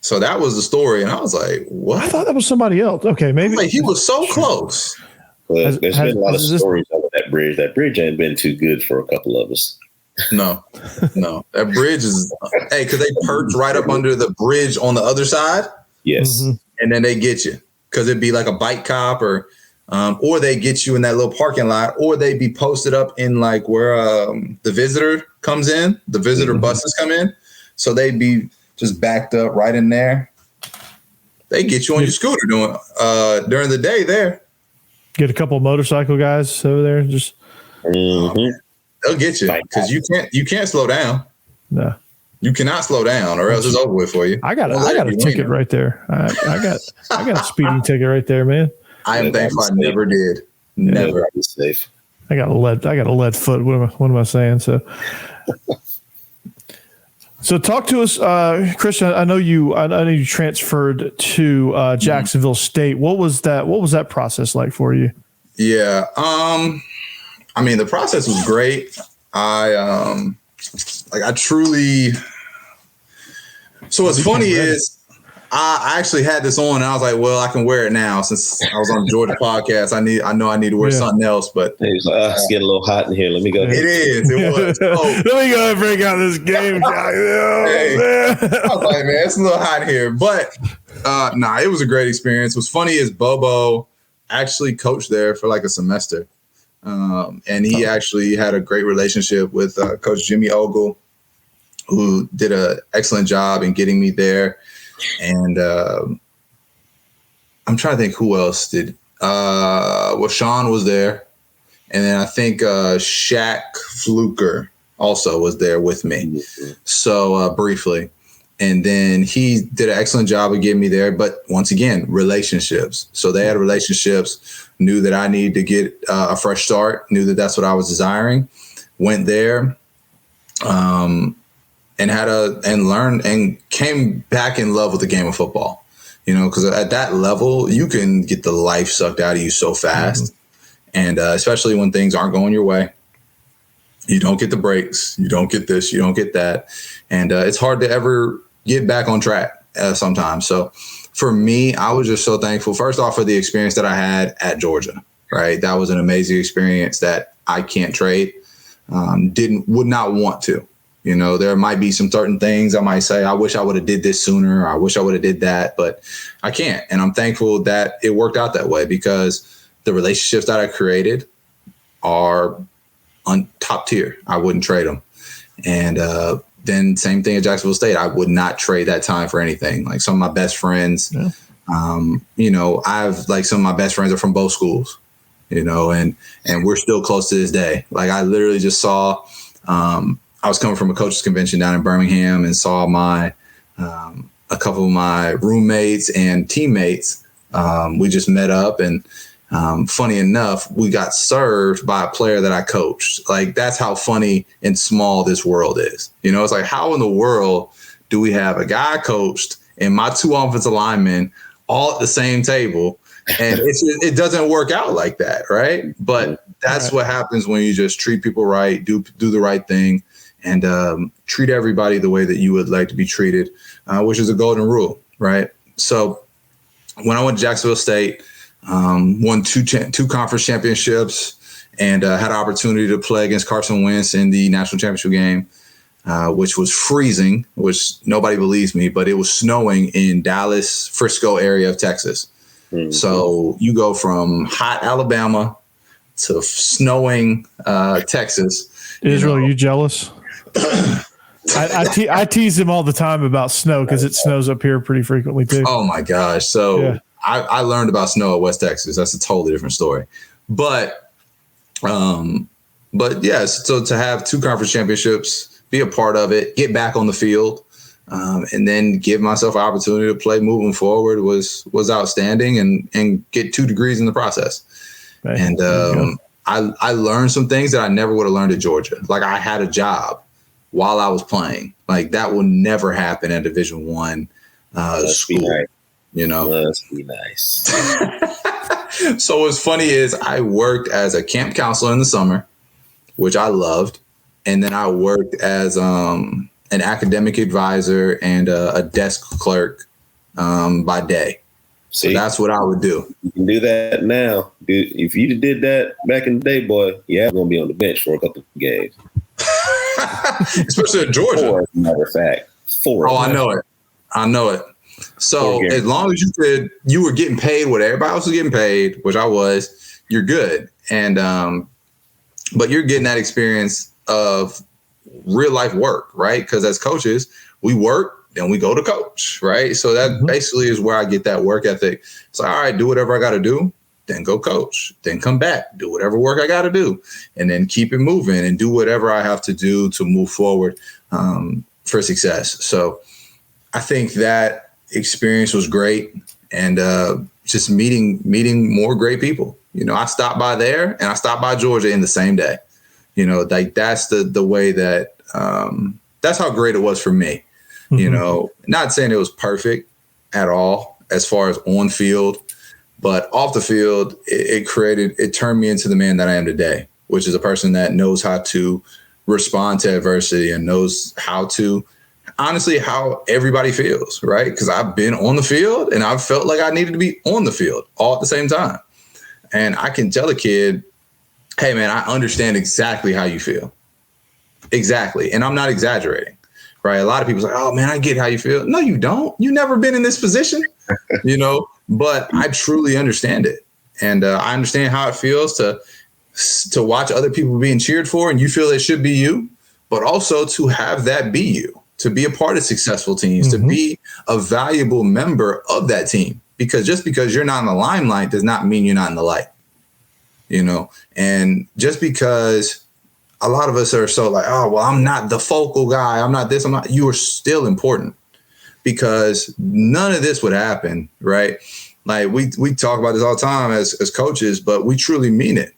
So that was the story, and I was like, "What?" I thought that was somebody else. Okay, maybe he was so close. Well, there's been a lot of stories over that bridge. That bridge ain't been too good for a couple of us. No. That bridge is because they perch right up under the bridge on the other side. Yes, and then they get you because it'd be like a bike cop or they get you in that little parking lot, or they be posted up in like where the visitor comes in, the visitor buses come in, so they'd be just backed up right in there. They get you on your scooter during the day there. Get a couple of motorcycle guys over there. Just they'll get you because you can't slow down. No, you cannot slow down, or else it's over with for you. I got a ticket right there. I got a speeding ticket right there, man. I am thankful I never did. Never. Safe. I got a lead foot. What am I saying? So talk to us, Christian. I know you transferred to Jacksonville State. What was that process like for you? Yeah. I mean, the process was great. I truly. So what's funny is I actually had this on, and I was like, well, I can wear it now since I was on the Georgia podcast. I know I need to wear something else, but it's getting a little hot in here. Let me go. It is. It was. Let me go and break out this game. I was like, man, it's a little hot here, but it was a great experience. What's funny is Bobo actually coached there for like a semester. And he actually had a great relationship with Coach Jimmy Ogle, who did an excellent job in getting me there. And I'm trying to think who else did. Sean was there. And then I think Shaq Fluker also was there with me. So briefly. And then he did an excellent job of getting me there. But once again, relationships. So they had relationships, knew that I needed to get a fresh start, knew that that's what I was desiring, went there and learned and came back in love with the game of football. Because at that level, you can get the life sucked out of you so fast. And especially when things aren't going your way. You don't get the breaks. You don't get this. You don't get that. And it's hard to ever get back on track sometimes. So for me, I was just so thankful, first off, for the experience that I had at Georgia, right? That was an amazing experience that I can't trade. Would not want to. There might be some certain things I might say, I wish I would have did this sooner. Or I wish I would have did that, but I can't. And I'm thankful that it worked out that way because the relationships that I created are on top tier. I wouldn't trade them. And then same thing at Jacksonville State. I would not trade that time for anything. Like some of my best friends, I've like some of my best friends are from both schools, and we're still close to this day. Like I literally just saw, I was coming from a coaches convention down in Birmingham and saw a couple of my roommates and teammates. We just met up and funny enough, we got served by a player that I coached. Like, that's how funny and small this world is. It's like, how in the world do we have a guy I coached and my 2 offensive linemen all at the same table? And it doesn't work out like that, right? But that's what happens when you just treat people right, do the right thing, and treat everybody the way that you would like to be treated, which is a golden rule, right? So when I went to Jacksonville State, won two conference championships, and had an opportunity to play against Carson Wentz in the national championship game, which was freezing, which nobody believes me, but it was snowing in Dallas, Frisco area of Texas. Mm-hmm. So you go from hot Alabama to snowing Texas. Israel, you jealous? I tease him all the time about snow because it snows up here pretty frequently too. Oh my gosh. So I learned about snow at West Texas. That's a totally different story. But yes, so to have 2 conference championships, be a part of it, get back on the field, and then give myself an opportunity to play moving forward was outstanding, and get 2 degrees in the process. Right. And I learned some things that I never would have learned at Georgia. Like, I had a job while I was playing. Like, that will never happen at Division I school. Right. Must be nice. So what's funny is I worked as a camp counselor in the summer, which I loved. And then I worked as an academic advisor and a desk clerk by day. See, so that's what I would do. You can do that now. Dude, if you did that back in the day, boy, I'm going to be on the bench for a couple of games. Especially at Georgia. 4, as a matter of fact. 4. Oh, I know it. So as long as you were getting paid what everybody else was getting paid, which I was, you're good. And but you're getting that experience of real life work, right? Because as coaches, we work, then we go to coach, right? So that basically is where I get that work ethic. It's like, all right, do whatever I got to do, then go coach, then come back, do whatever work I got to do, and then keep it moving and do whatever I have to do to move forward for success. So I think that experience was great, and just meeting more great people. I stopped by there and I stopped by Georgia in the same day. Like, that's the way that that's how great it was for me. Not saying it was perfect at all as far as on field, but off the field, it turned me into the man that I am today, which is a person that knows how to respond to adversity and knows how everybody feels, right? Because I've been on the field and I've felt like I needed to be on the field all at the same time. And I can tell a kid, hey, man, I understand exactly how you feel. Exactly. And I'm not exaggerating, right? A lot of people say, oh, man, I get how you feel. No, you don't. You've never been in this position, but I truly understand it. And I understand how it feels to watch other people being cheered for and you feel it should be you, but also to have that be you. To be a part of successful teams, to be a valuable member of that team. Because just because you're not in the limelight does not mean you're not in the light. And just because a lot of us are so like, oh, well, I'm not the focal guy. I'm not this. You are still important, because none of this would happen, right? Like we talk about this all the time as coaches, but we truly mean it.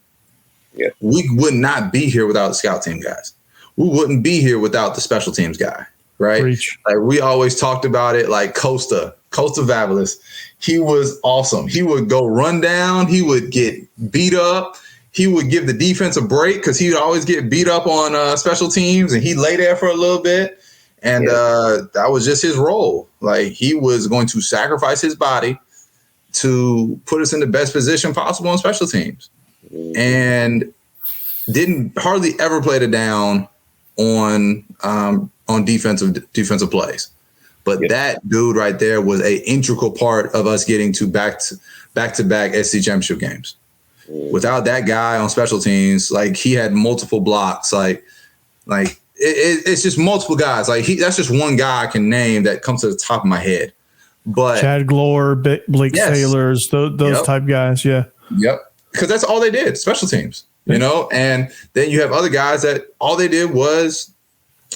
Yeah. We would not be here without the scout team guys. We wouldn't be here without the special teams guy. Right. Preach. Like, we always talked about it, like Costa Vavelis. He was awesome. He would go run down. He would get beat up. He would give the defense a break because he would always get beat up on special teams, and he'd lay there for a little bit. And that was just his role. Like, he was going to sacrifice his body to put us in the best position possible on special teams, and didn't hardly ever play it down on defensive plays. But that dude right there was an integral part of us getting to back-to-back SEC championship games. Without that guy on special teams, like, he had multiple blocks, it's just multiple guys. Like, that's just one guy I can name that comes to the top of my head. But Chad Glore, Blake Sailors, those type guys. Yeah. Yep. Because that's all they did, special teams, and then you have other guys that all they did was,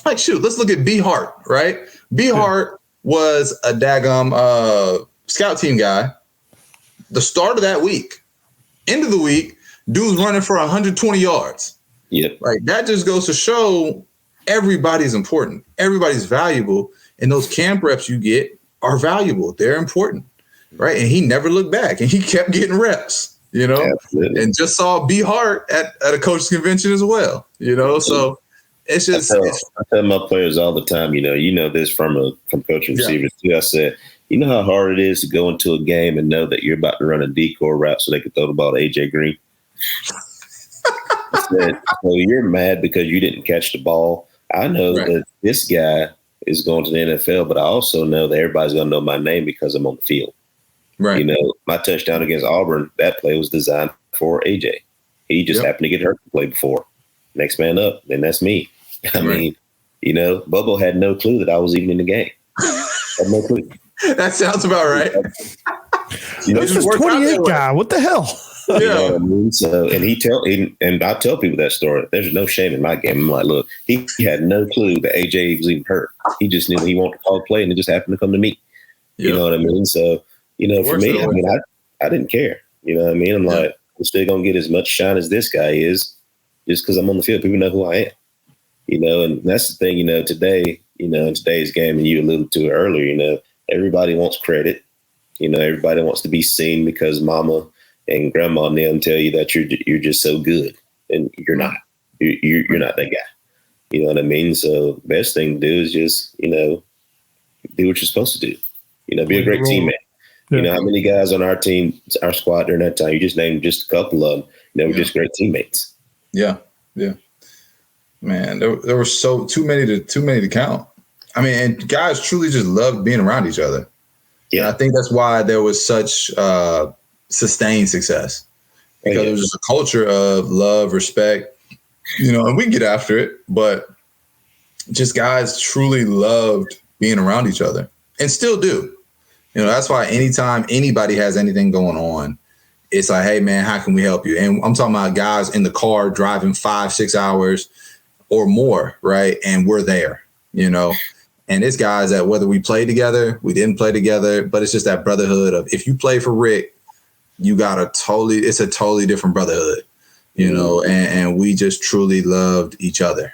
like, shoot, let's look at B Hart, right? B Hart was a daggum scout team guy the start of that week End of the week, dude's running for 120 yards. Yep. Like, that just goes to show everybody's important. Everybody's valuable. And those camp reps you get are valuable. They're important, right? And he never looked back, and he kept getting reps, Absolutely. and just saw B. Hart at a coach's convention as well, So it's just. I tell my players all the time, you know this from coaching receivers too. I said, you know how hard it is to go into a game and know that you're about to run a decoy route so they can throw the ball to AJ Green. I said, so you're mad because you didn't catch the ball. I know that this guy is going to the NFL, but I also know that everybody's going to know my name because I'm on the field. Right. My touchdown against Auburn, that play was designed for AJ. He just happened to get hurt the play before. Next man up, and that's me. I mean, Bubba had no clue that I was even in the game. Had no clue. That sounds about right. This is 28 guy. What the hell? Yeah. You know what I mean? So, and I tell people that story. There's no shame in my game. I'm like, look, he had no clue that AJ was even hurt. He just knew he wanted to call a play, and it just happened to come to me. You know what I mean? So, for me, I mean, I didn't care. You know what I mean? I'm like, I'm still gonna get as much shine as this guy is, just because I'm on the field. People know who I am. And that's the thing. Today, in today's game, and you alluded to it earlier. Everybody wants credit. Everybody wants to be seen because mama and grandma and them tell you that you're just so good, and you're not. You're not that guy. You know what I mean? So the best thing to do is just do what you're supposed to do. Be a great teammate. Yeah. How many guys on our team, our squad during that time? You just named just a couple of them. We're just great teammates. Yeah, yeah. Man, there were too many to count. I mean, and guys truly just loved being around each other. Yeah, and I think that's why there was such sustained success, because it was just a culture of love, respect, and we get after it, but just guys truly loved being around each other and still do. That's why anytime anybody has anything going on, it's like, hey, man, how can we help you? And I'm talking about guys in the car driving 5-6 hours or more, right? And we're there, And it's guys that whether we play together, we didn't play together, but it's just that brotherhood of, if you play for Rick, it's a totally different brotherhood, and we just truly loved each other.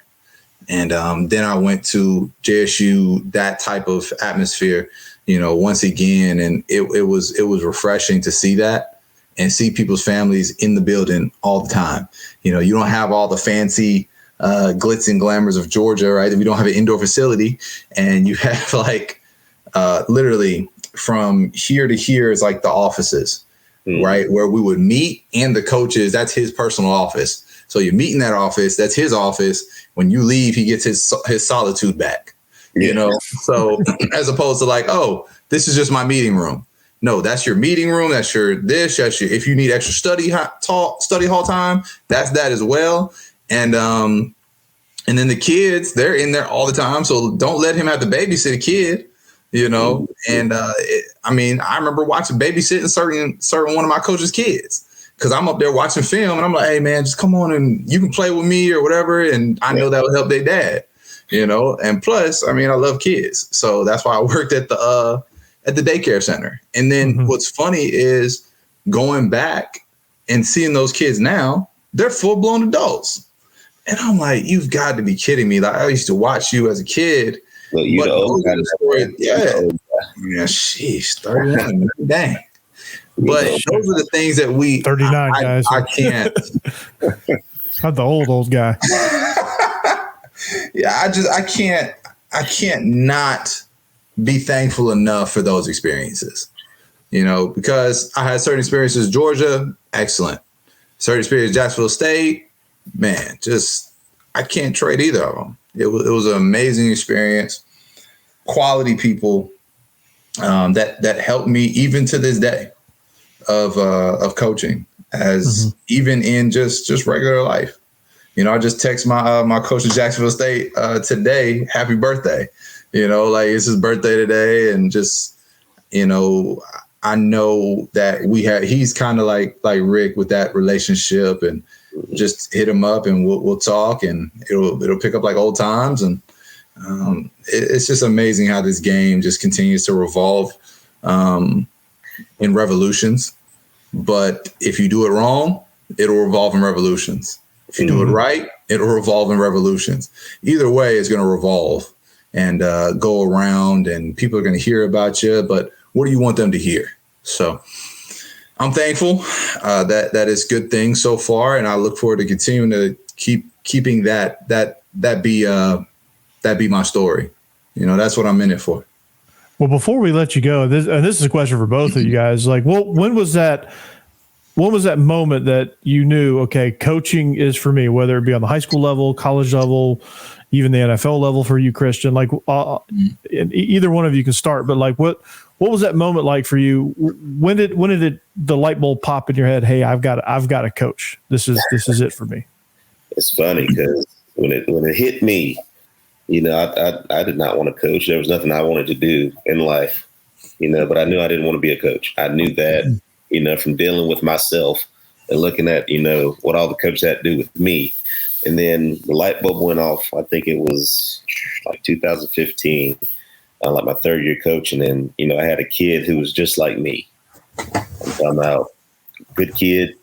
And then I went to JSU, that type of atmosphere, once again, and it was refreshing to see that and see people's families in the building all the time. You don't have all the fancy glitz and glamours of Georgia, right? We don't have an indoor facility, and you have literally from here to here is like the offices, right? Where we would meet, and the coaches, that's his personal office. So you meet in that office, that's his office. When you leave, he gets his solitude back, So as opposed to like, oh, this is just my meeting room. No, that's your meeting room. That's your, if you need extra study hall time, that's that as well. And then the kids, they're in there all the time. So don't let him have to babysit a kid, And I remember babysitting certain one of my coach's kids, because I'm up there watching film and I'm like, hey, man, just come on and you can play with me or whatever. And I know that will help their dad, And plus, I love kids. So that's why I worked at the daycare center. And then what's funny is going back and seeing those kids now, they're full blown adults. And I'm like, you've got to be kidding me. Like, I used to watch you as a kid. Well, you the old guy. Yeah, sheesh, 31. Dang. But those are the things that 39 guys. I can't. I'm the old guy. Yeah, I can't not be thankful enough for those experiences. Because I had certain experiences, Georgia, excellent. Certain experience, Jacksonville State, man, just I can't trade either of them. It was an amazing experience, quality people that helped me even to this day of coaching, as even in just regular life. I just text my coach at Jacksonville State today, happy birthday. It's his birthday today, and just I know that he's kind of like Rick with that relationship, and just hit him up and we'll talk, and it'll pick up like old times. And it's just amazing how this game just continues to revolve in revolutions. But if you do it wrong, it'll revolve in revolutions. If you do it right, it'll revolve in revolutions. Either way, it's going to revolve and go around, and people are going to hear about you. But what do you want them to hear? So I'm thankful that is good things so far, and I look forward to continuing to keeping that be my story. That's what I'm in it for. Well, before we let you go, this is a question for both of you guys. Like, when was that moment that you knew, okay, coaching is for me, whether it be on the high school level, college level, even the NFL level for you, Christian? Like, either one of you can start, but like, what was that moment like for you? When did the light bulb pop in your head? Hey, I've got to coach. This is it for me. It's funny because when it hit me, I did not want to coach. There was nothing I wanted to do in life, but I knew I didn't want to be a coach. I knew that, from dealing with myself and looking at, what all the coaches had to do with me. And then the light bulb went off. I think it was like 2015, like my third year coaching. And, I had a kid who was just like me. I'm talking about good kid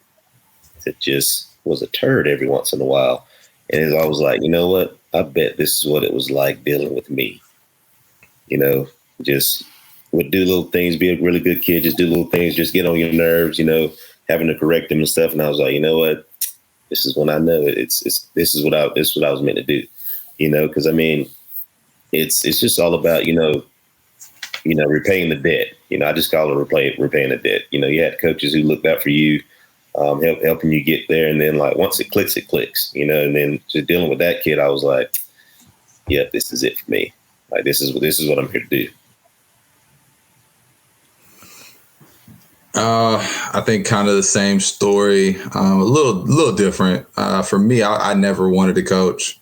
that just was a turd every once in a while. And I was like, you know what? I bet this is what it was like dealing with me. Just would do little things, be a really good kid, just do little things, just get on your nerves, having to correct them and stuff. And I was like, you know what? This is when I know it. This is what I was meant to do, because I mean, it's just all about, repaying the debt. I just call it repaying the debt. You had coaches who looked out for you, helping you get there. And then like, once it clicks, and then just dealing with that kid, I was like, yeah, this is it for me. Like, this is what I'm here to do. I think kind of the same story, a little different. For me, I never wanted to coach.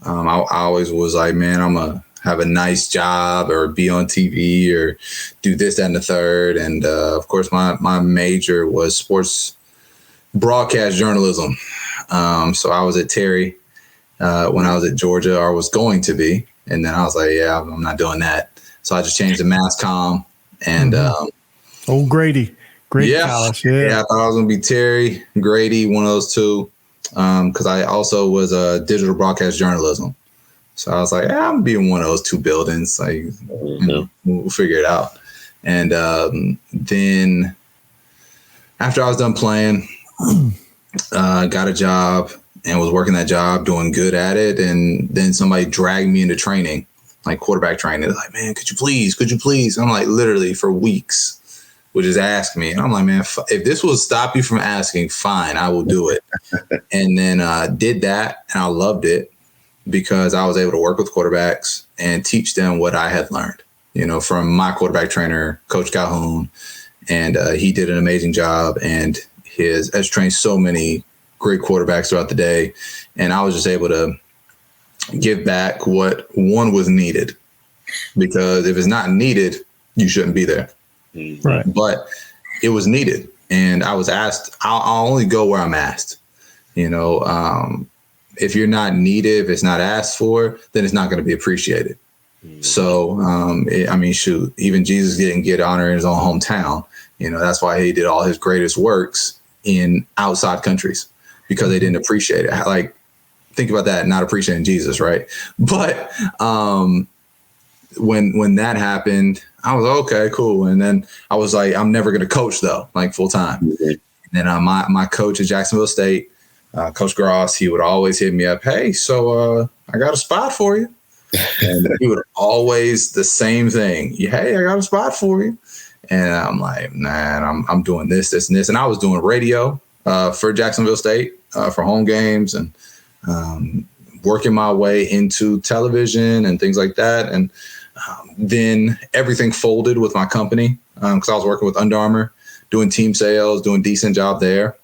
I always was like, man, I'm gonna have a nice job or be on TV or do this, that, and the third. And of course, my major was sports broadcast journalism. So I was at Terry when I was at Georgia, or was going to be. And then I was like, yeah, I'm not doing that. So I just changed to mass comm. And old Grady. Yeah. College. Yeah. I thought I was going to be Terry, Grady, one of those two. Because I also was a digital broadcast journalism. So I was like, yeah, I'm going to be in one of those two buildings. Like, we'll figure it out. And then after I was done playing, got a job and was working that job, doing good at it. And then somebody dragged me into training, like quarterback training. They're like, man, could you please? I'm like, literally for weeks would just ask me. And I'm like, man, if this will stop you from asking, fine, I will do it. And then did that. And I loved it because I was able to work with quarterbacks and teach them what I had learned, from my quarterback trainer, Coach Calhoun. And he did an amazing job and has trained so many great quarterbacks throughout the day. And I was just able to give back what one was needed, because if it's not needed, you shouldn't be there. Right. But it was needed. And I was asked, I'll only go where I'm asked. If you're not needed, if it's not asked for, then it's not going to be appreciated. So, shoot, even Jesus didn't get honor in his own hometown. That's why he did all his greatest works in outside countries, because they didn't appreciate it. Like, think about that, not appreciating Jesus, right? But when that happened, I was okay, cool. And then I was like, I'm never going to coach though, like full time. And then my coach at Jacksonville State, Coach Gross, he would always hit me up. Hey, so I got a spot for you. And he would always the same thing. Hey, I got a spot for you. And I'm like, man, I'm doing this, and this. And I was doing radio for Jacksonville State for home games, and working my way into television and things like that. And then everything folded with my company, because I was working with Under Armour, doing team sales, doing a decent job there,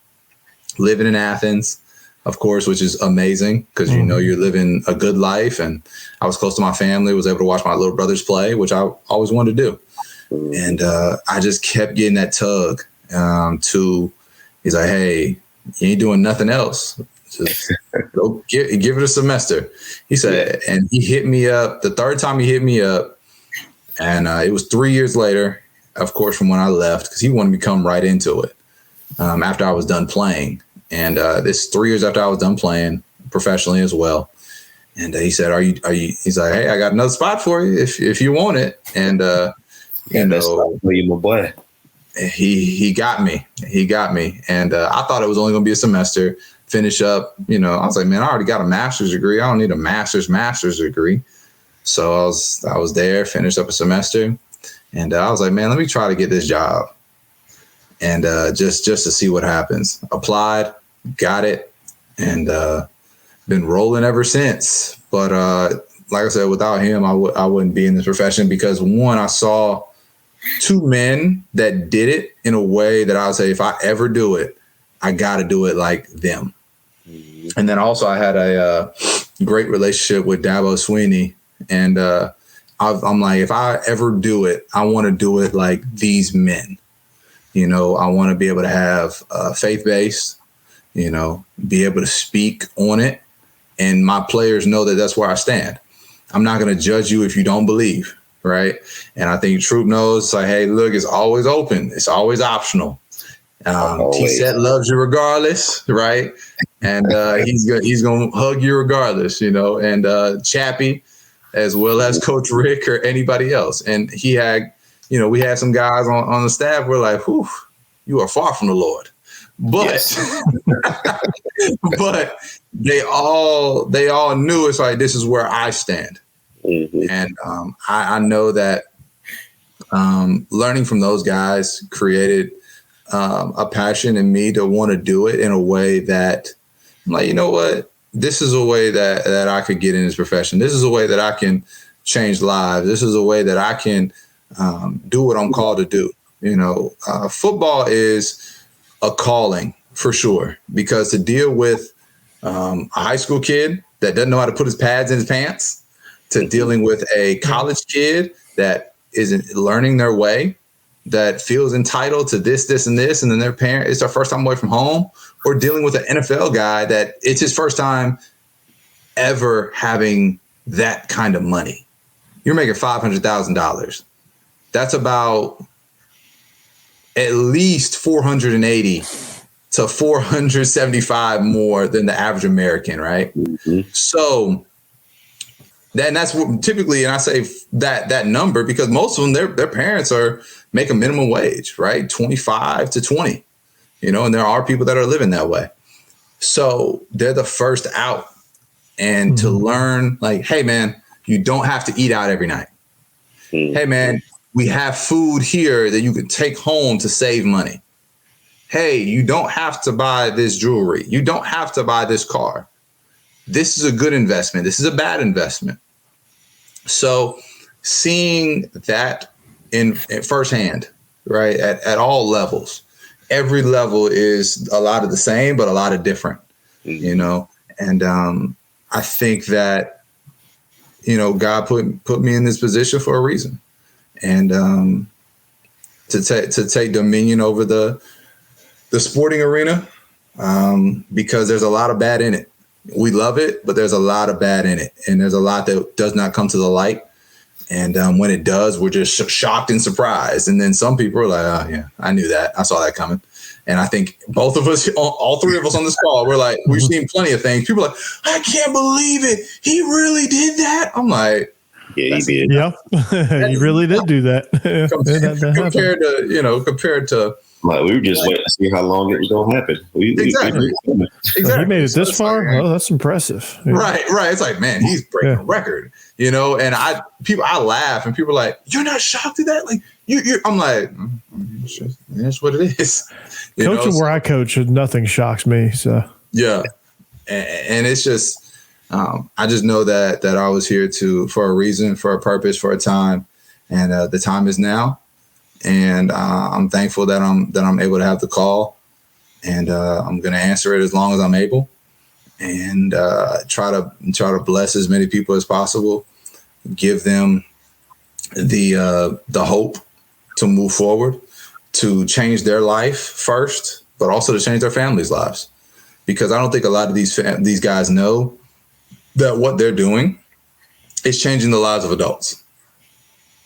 living in Athens, of course, which is amazing because, you're living a good life. And I was close to my family, was able to watch my little brothers play, which I always wanted to do. And I just kept getting that tug he's like, hey, you ain't doing nothing else. Just go give it a semester. He said, and he hit me up the third time he hit me up. And it was 3 years later, of course, from when I left, because he wanted me to come right into it. after I was done playing. And this 3 years after I was done playing professionally as well. And he said, are you, he's like, hey, I got another spot for you if you want it. And, you know, my boy. He got me. And I thought it was only going to be a semester, finish up. You know, I was like, man, I already got a master's degree. I don't need a master's degree. So I was there, finished up a semester. And I was like, man, let me try to get this job. And just to see what happens. Applied, got it, and been rolling ever since. But like I said, without him, I wouldn't be in this profession because, one, I saw two men that did it in a way that I would say if I ever do it, I got to do it like them. Mm-hmm. And then also I had a great relationship with Dabo Sweeney. And I'm like, if I ever do it, I want to do it like these men. You know, I want to be able to have faith-based, you know, be able to speak on it. And my players know that that's where I stand. I'm not going to judge you if you don't believe. Right. And I think Troop knows, it's like, hey, look, it's always open. It's always optional. T-Set loves you regardless. Right. And he's going to hug you regardless, you know, and Chappie, as well as Coach Rick or anybody else. And he had, you know, we had some guys on the staff. We're like, whew, you are far from the Lord. But, yes. But they all knew it's like, this is where I stand. Mm-hmm. And I know that learning from those guys created a passion in me to want to do it in a way that I'm like, you know what, this is a way that I could get in this profession. This is a way that I can change lives. This is a way that I can do what I'm called to do. You know, football is a calling for sure, because to deal with a high school kid that doesn't know how to put his pads in his pants, to dealing with a college kid that isn't learning their way, that feels entitled to this, and this, and then their parent, it's their first time away from home, or dealing with an NFL guy that it's his first time ever having that kind of money. You're making $500,000. That's about at least 480 to 475 more than the average American, right? Mm-hmm. So that's what typically, and I say that number because most of them, their parents are making minimum wage, right? 25 to 20, you know, and there are people that are living that way. So they're the first out. And to learn, like, hey, man, you don't have to eat out every night. Mm-hmm. Hey, man, we have food here that you can take home to save money. Hey, you don't have to buy this jewelry. You don't have to buy this car. This is a good investment. This is a bad investment. So seeing that in firsthand, right, at all levels, every level is a lot of the same, but a lot of different, you know. And I think that, you know, God put me in this position for a reason, and to take dominion over the sporting arena, because there's a lot of bad in it. We love it, but there's a lot of bad in it. And there's a lot that does not come to the light. And when it does, we're just shocked and surprised. And then some people are like, oh, yeah, I knew that. I saw that coming. And I think both of us, all three of us on this call, we're like, we've seen plenty of things. People are like, I can't believe it. He really did that. I'm like, yeah, he did. Yeah, he really did do that. Compared to. Like, we were just waiting to see how long it was going to happen. Exactly. He made it this far. Oh, that's impressive. Yeah. Right. It's like, man, he's breaking a record, you know. And I laugh, and people are like, "You're not shocked at that?" Like, I'm like, that's what it is. Coaching where I coach, nothing shocks me. So yeah, and it's just, I just know that I was here for a reason, for a purpose, for a time, and the time is now. And I'm thankful that I'm able to have the call, and I'm going to answer it as long as I'm able, and try to bless as many people as possible, give them the hope to move forward, to change their life first, but also to change their families' lives, because I don't think a lot of these guys know that what they're doing is changing the lives of adults,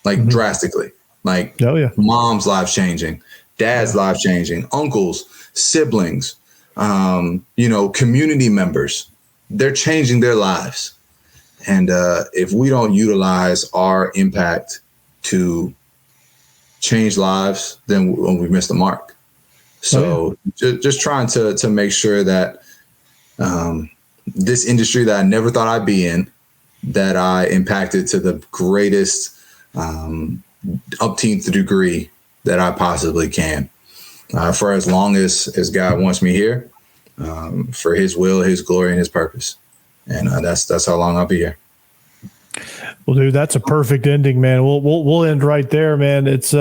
like drastically. Like, oh, yeah. Mom's life changing, dad's life changing, uncles, siblings, community members. They're changing their lives. And if we don't utilize our impact to change lives, then we've missed the mark. So just trying to make sure that this industry that I never thought I'd be in, that I impacted to the greatest upteenth degree that I possibly can, for as long as God wants me here, for His will, His glory, and His purpose. And that's how long I'll be here. Well, dude, that's a perfect ending, man. We'll end right there, man. It's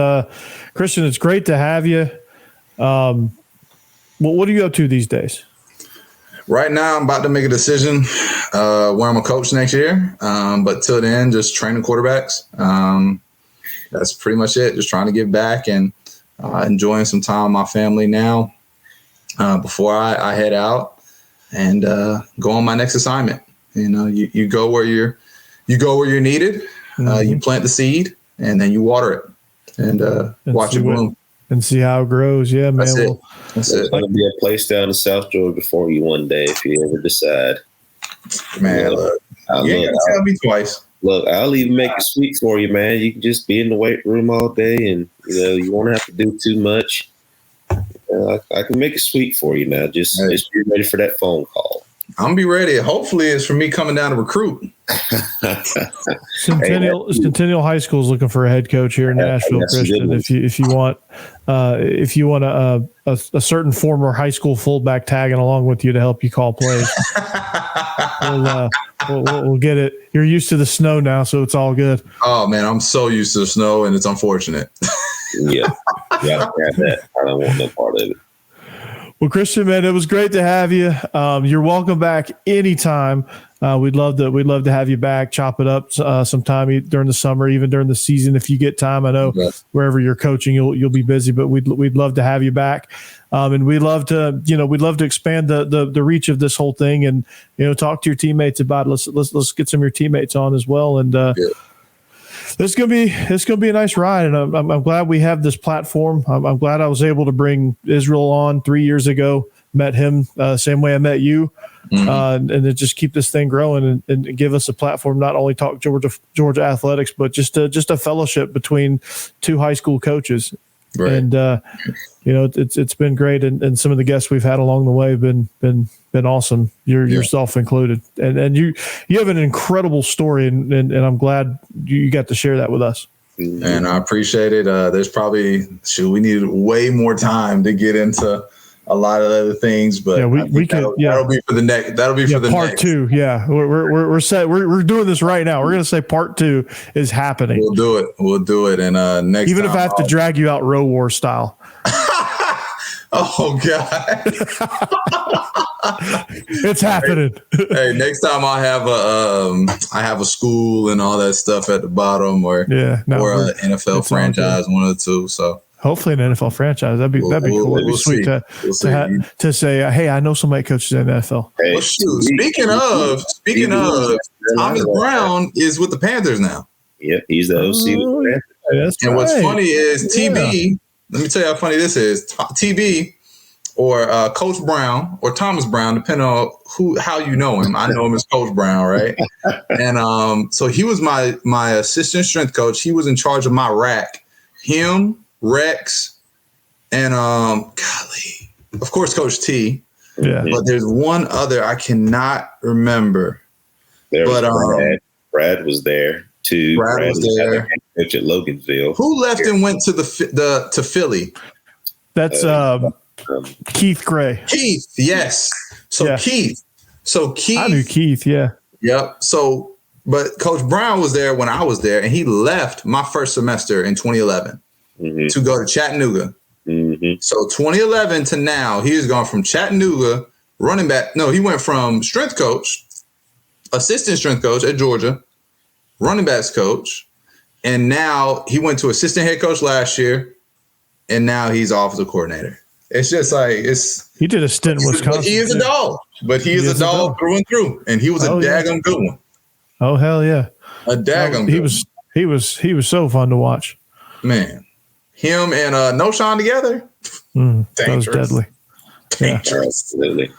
Christian. It's great to have you. What are you up to these days? Right now, I'm about to make a decision where I'm a coach next year. But till then, just training quarterbacks. That's pretty much it. Just trying to give back and enjoying some time with my family now before I head out and go on my next assignment. You go where you're needed. You plant the seed and then you water it and watch it bloom. And see how it grows. Yeah, man. That's it. There's going to be a place down in South Georgia for you one day if you ever decide. Man, look, you ain't got to tell me twice. Look, I'll even make it sweet for you, man. You can just be in the weight room all day and, you won't have to do too much. I can make it sweet for you now. Just be ready for that phone call. I'm going to be ready. Hopefully it's for me coming down to recruit. Centennial High School is looking for a head coach here in Nashville, Christian. If you want a certain former high school fullback tagging along with you to help you call plays, we'll get it. You're used to the snow now, so it's all good. Oh man, I'm so used to the snow, and it's unfortunate. Yeah, that. I don't want no part of it. Well, Christian, man, it was great to have you. You're welcome back anytime. We'd love to have you back. Chop it up sometime during the summer, even during the season if you get time. I know wherever you're coaching, you'll be busy, but we'd love to have you back. And we'd love to expand the reach of this whole thing and talk to your teammates about it. Let's get some of your teammates on as well. And it's gonna be a nice ride, and I'm glad we have this platform. I'm glad I was able to bring Israel on 3 years ago. Met him same way I met you, and then just keep this thing growing and give us a platform. Not only talk Georgia athletics, but just a fellowship between two high school coaches. Right. And it's been great, and some of the guests we've had along the way have been awesome. Yourself included, and you have an incredible story, and I'm glad you got to share that with us. And I appreciate it. There's probably we need way more time to get into a lot of other things, but that'll be for the next. That'll be for the part next. 2. Yeah, we're set. We're doing this right now. We're gonna say part 2 is happening. We'll do it. And next, even if I have to drag you out Row War style. Oh God. It's happening. Hey, next time I have a school and all that stuff at the bottom, or an NFL franchise, one of the two. So hopefully an NFL franchise. That'd be cool. It'd be sweet to say, hey, I know somebody coaches in the NFL. Hey, well, shoot. Speaking of, Thomas Brown is with the Panthers now. Yep, he's the OC. And what's funny is TB. Let me tell you how funny this is. TB or Coach Brown or Thomas Brown, depending on how you know him. I know him as Coach Brown, right? And so he was my assistant strength coach. He was in charge of my rack. Him, Rex, and of course, Coach T. Yeah. But there's one other I cannot remember. Brad was there too. Brad was there. Coach at Loganville. Who left and went to to Philly? That's Keith Gray. Keith, yes. Keith. I knew Keith, yeah. Yep. So, but Coach Brown was there when I was there, and he left my first semester in 2011 to go to Chattanooga. So 2011 to now, he has gone from Chattanooga running back. No, he went from strength coach, assistant strength coach at Georgia, running backs coach, and now he went to assistant head coach last year, and now he's offensive coordinator. It's just like he did a stint in Wisconsin. He is a dog, but he is a dog through and through, and he was a daggum good one. Oh hell yeah, a daggum. He was so fun to watch. Man, him and Noshawn together. That was deadly. Yeah. Absolutely.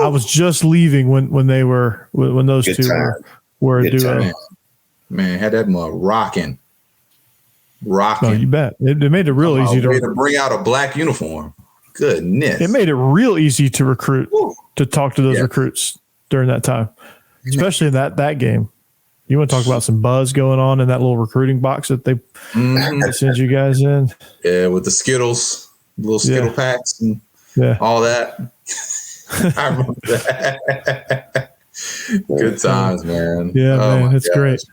I was just leaving when those Good two time. were a Good duo. time. Man, had that mug rocking. No, you bet. It made it real easy to bring out a black uniform. Goodness. It made it real easy to recruit, to talk to those Yeah. recruits during that time, especially in that game. You want to talk about some buzz going on in that little recruiting box that they send you guys in? Yeah, with the Skittles, little Skittle packs and all that. I remember that. Good times, man. Yeah, man, it's gosh. great.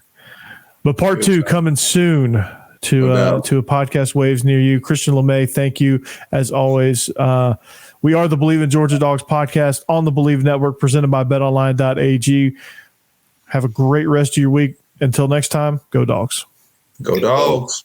But part Good 2 time. coming soon to a podcast waves near you. Christian LeMay, thank you as always. We are the Believe in Georgia Dogs podcast on the Believe Network, presented by betonline.ag. Have a great rest of your week. Until next time, go Dogs. Go Dogs.